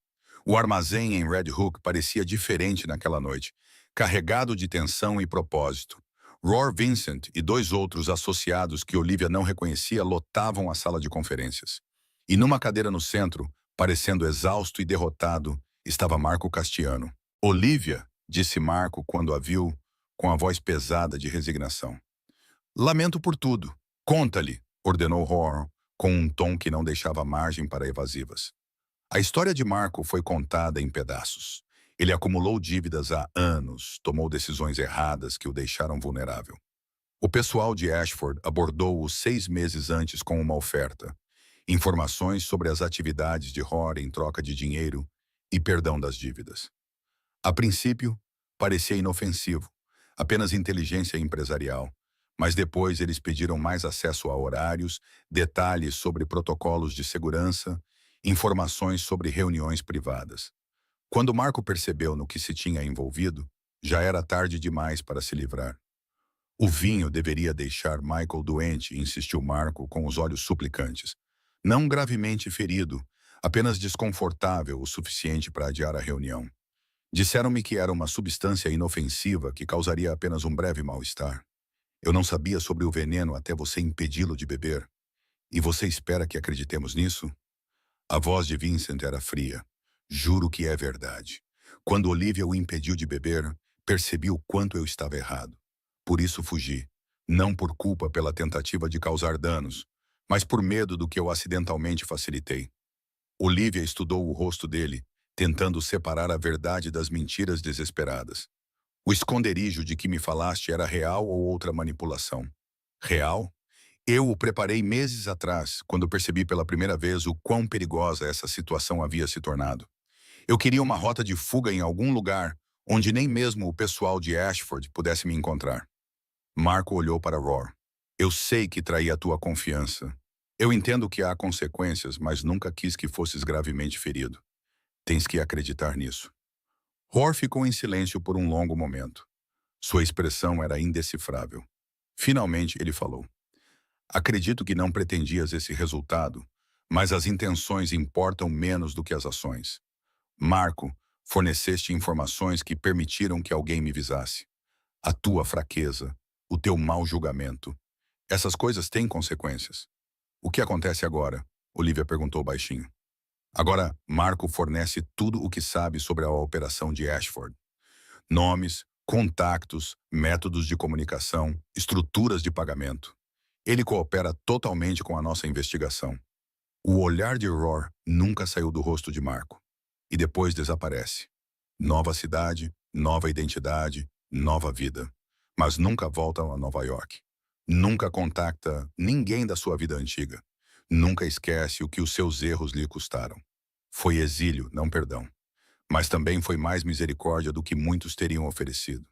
O armazém em Red Hook parecia diferente naquela noite, carregado de tensão e propósito. Rohr Vincent e 2 outros associados que Olivia não reconhecia lotavam a sala de conferências. E numa cadeira no centro, parecendo exausto e derrotado, estava Marco Castellano. Olivia, disse Marco quando a viu, com a voz pesada de resignação. Lamento por tudo. Conta-lhe, ordenou Rohr, com um tom que não deixava margem para evasivas. A história de Marco foi contada em pedaços. Ele acumulou dívidas há anos, tomou decisões erradas que o deixaram vulnerável. O pessoal de Ashford abordou-o 6 meses antes com uma oferta. Informações sobre as atividades de Rohr em troca de dinheiro e perdão das dívidas. A princípio, parecia inofensivo, apenas inteligência empresarial. Mas depois eles pediram mais acesso a horários, detalhes sobre protocolos de segurança, informações sobre reuniões privadas. Quando Marco percebeu no que se tinha envolvido, já era tarde demais para se livrar. O vinho deveria deixar Michael doente, insistiu Marco com os olhos suplicantes. Não gravemente ferido, apenas desconfortável o suficiente para adiar a reunião. Disseram-me que era uma substância inofensiva que causaria apenas um breve mal-estar. Eu não sabia sobre o veneno até você impedi-lo de beber. E você espera que acreditemos nisso? A voz de Vincent era fria. Juro que é verdade. Quando Olivia o impediu de beber, percebi o quanto eu estava errado. Por isso fugi. Não por culpa pela tentativa de causar danos, mas por medo do que eu acidentalmente facilitei. Olivia estudou o rosto dele, tentando separar a verdade das mentiras desesperadas. O esconderijo de que me falaste era real ou outra manipulação? Real? Eu o preparei meses atrás, quando percebi pela primeira vez o quão perigosa essa situação havia se tornado. Eu queria uma rota de fuga em algum lugar, onde nem mesmo o pessoal de Ashford pudesse me encontrar. Marco olhou para Rohr. Eu sei que traí a tua confiança. Eu entendo que há consequências, mas nunca quis que fosses gravemente ferido. Tens que acreditar nisso. Rohr ficou em silêncio por um longo momento. Sua expressão era indecifrável. Finalmente ele falou. Acredito que não pretendias esse resultado, mas as intenções importam menos do que as ações. Marco, forneceste informações que permitiram que alguém me visasse. A tua fraqueza, o teu mau julgamento. Essas coisas têm consequências. O que acontece agora? Olivia perguntou baixinho. Agora, Marco fornece tudo o que sabe sobre a operação de Ashford. Nomes, contactos, métodos de comunicação, estruturas de pagamento. Ele coopera totalmente com a nossa investigação. O olhar de Rohr nunca saiu do rosto de Marco. e depois desaparece. Nova cidade, nova identidade, nova vida. Mas nunca volta a Nova York. Nunca contacta ninguém da sua vida antiga. Nunca esquece o que os seus erros lhe custaram. Foi exílio, não perdão. Mas também foi mais misericórdia do que muitos teriam oferecido.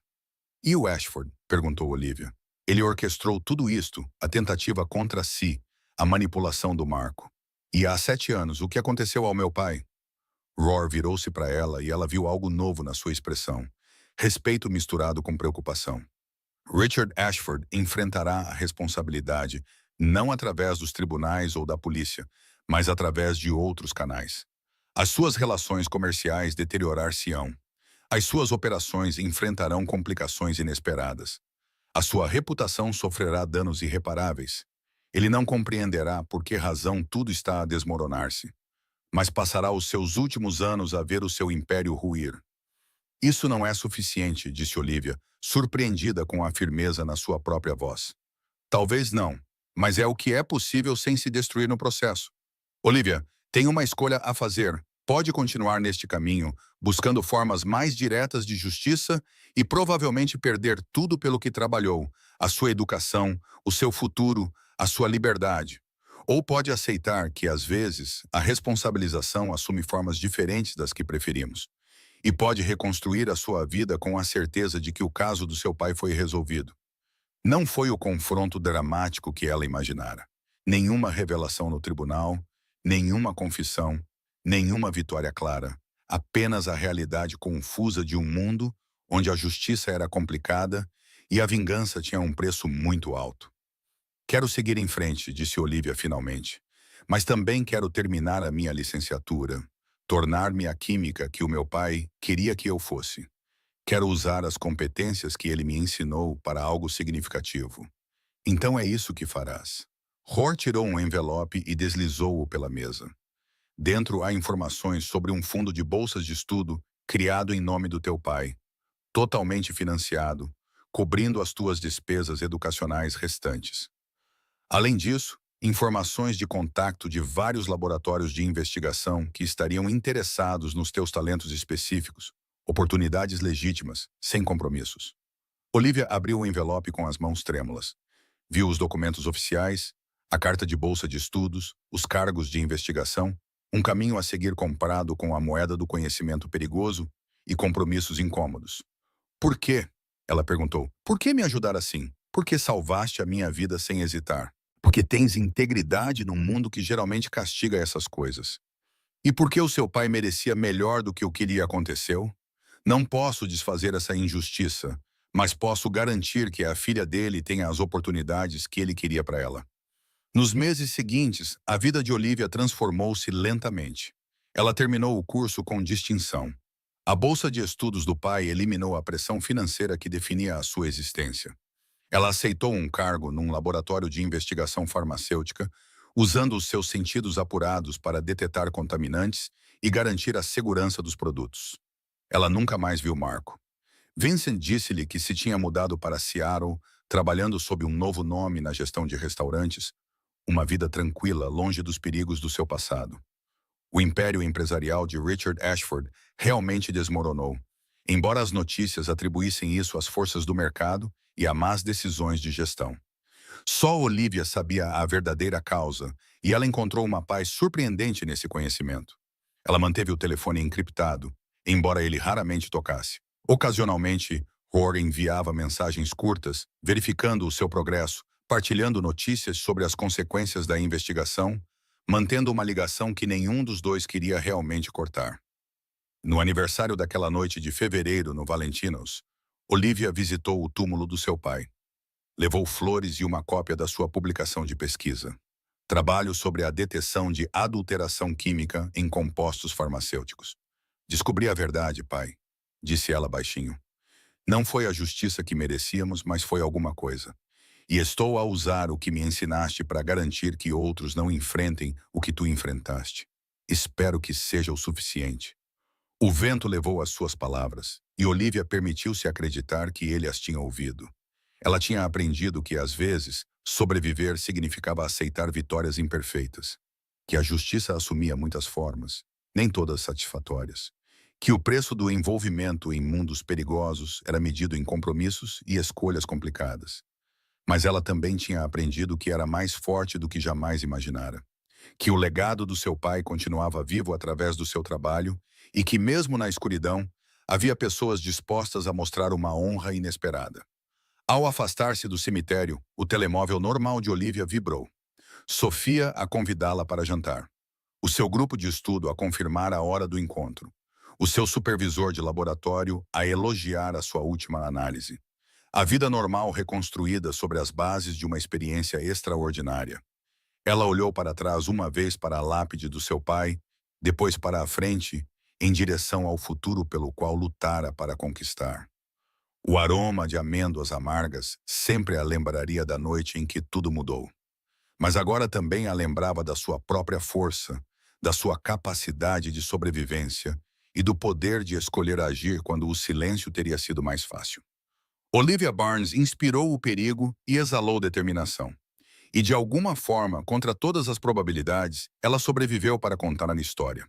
E o Ashford? Perguntou Olivia. Ele orquestrou tudo isto, a tentativa contra si, a manipulação do Marco. E há 7 anos, o que aconteceu ao meu pai? Roar virou-se para ela e ela viu algo novo na sua expressão. Respeito misturado com preocupação. Richard Ashford enfrentará a responsabilidade não através dos tribunais ou da polícia, mas através de outros canais. As suas relações comerciais deteriorar-se-ão. As suas operações enfrentarão complicações inesperadas. A sua reputação sofrerá danos irreparáveis. Ele não compreenderá por que razão tudo está a desmoronar-se, mas passará os seus últimos anos a ver o seu império ruir. Isso não é suficiente, disse Olivia, surpreendida com a firmeza na sua própria voz. Talvez não, mas é o que é possível sem se destruir no processo. Olivia, tem uma escolha a fazer. Pode continuar neste caminho, buscando formas mais diretas de justiça e provavelmente perder tudo pelo que trabalhou, a sua educação, o seu futuro, a sua liberdade. Ou pode aceitar que, às vezes, a responsabilização assume formas diferentes das que preferimos. E pode reconstruir a sua vida com a certeza de que o caso do seu pai foi resolvido. Não foi o confronto dramático que ela imaginara. Nenhuma revelação no tribunal, nenhuma confissão, nenhuma vitória clara. Apenas a realidade confusa de um mundo onde a justiça era complicada e a vingança tinha um preço muito alto. Quero seguir em frente, disse Olivia finalmente. Mas também quero terminar a minha licenciatura, tornar-me a química que o meu pai queria que eu fosse. Quero usar as competências que ele me ensinou para algo significativo. Então é isso que farás. Roar tirou um envelope e deslizou-o pela mesa. Dentro há informações sobre um fundo de bolsas de estudo criado em nome do teu pai, totalmente financiado, cobrindo as tuas despesas educacionais restantes. Além disso, informações de contato de vários laboratórios de investigação que estariam interessados nos teus talentos específicos, oportunidades legítimas, sem compromissos. Olivia abriu o envelope com as mãos trêmulas. Viu os documentos oficiais, a carta de bolsa de estudos, os cargos de investigação, um caminho a seguir comprado com a moeda do conhecimento perigoso e compromissos incômodos. Por quê? Ela perguntou. Por que me ajudar assim? Por que salvaste a minha vida sem hesitar? Porque tens integridade num mundo que geralmente castiga essas coisas. E porque o seu pai merecia melhor do que o que lhe aconteceu? Não posso desfazer essa injustiça, mas posso garantir que a filha dele tenha as oportunidades que ele queria para ela. Nos meses seguintes, a vida de Olivia transformou-se lentamente. Ela terminou o curso com distinção. A bolsa de estudos do pai eliminou a pressão financeira que definia a sua existência. Ela aceitou um cargo num laboratório de investigação farmacêutica, usando os seus sentidos apurados para detetar contaminantes e garantir a segurança dos produtos. Ela nunca mais viu Marco. Vincent disse-lhe que se tinha mudado para Seattle, trabalhando sob um novo nome na gestão de restaurantes, uma vida tranquila, longe dos perigos do seu passado. O império empresarial de Richard Ashford realmente desmoronou, embora as notícias atribuíssem isso às forças do mercado e a más decisões de gestão. Só Olivia sabia a verdadeira causa, e ela encontrou uma paz surpreendente nesse conhecimento. Ela manteve o telefone encriptado, embora ele raramente tocasse. Ocasionalmente, Roar enviava mensagens curtas, verificando o seu progresso, partilhando notícias sobre as consequências da investigação, mantendo uma ligação que nenhum dos dois queria realmente cortar. No aniversário daquela noite de fevereiro no Valentinos, Olivia visitou o túmulo do seu pai. Levou flores e uma cópia da sua publicação de pesquisa. Trabalho sobre a detecção de adulteração química em compostos farmacêuticos. Descobri a verdade, pai, disse ela baixinho. Não foi a justiça que merecíamos, mas foi alguma coisa. E estou a usar o que me ensinaste para garantir que outros não enfrentem o que tu enfrentaste. Espero que seja o suficiente. O vento levou as suas palavras, e Olivia permitiu-se acreditar que ele as tinha ouvido. Ela tinha aprendido que, às vezes, sobreviver significava aceitar vitórias imperfeitas, que a justiça assumia muitas formas. nem todas satisfatórias, que o preço do envolvimento em mundos perigosos era medido em compromissos e escolhas complicadas. Mas ela também tinha aprendido que era mais forte do que jamais imaginara, que o legado do seu pai continuava vivo através do seu trabalho e que, mesmo na escuridão, havia pessoas dispostas a mostrar uma honra inesperada. Ao afastar-se do cemitério, o telemóvel normal de Olivia vibrou. Sofia a convidá-la para jantar. O seu grupo de estudo a confirmar a hora do encontro. O seu supervisor de laboratório a elogiar a sua última análise. A vida normal reconstruída sobre as bases de uma experiência extraordinária. Ela olhou para trás uma vez para a lápide do seu pai, depois para a frente, em direção ao futuro pelo qual lutara para conquistar. O aroma de amêndoas amargas sempre a lembraria da noite em que tudo mudou. Mas agora também a lembrava da sua própria força, da sua capacidade de sobrevivência e do poder de escolher agir quando o silêncio teria sido mais fácil. Olivia Barnes inspirou o perigo e exalou determinação. E de alguma forma, contra todas as probabilidades, ela sobreviveu para contar a história.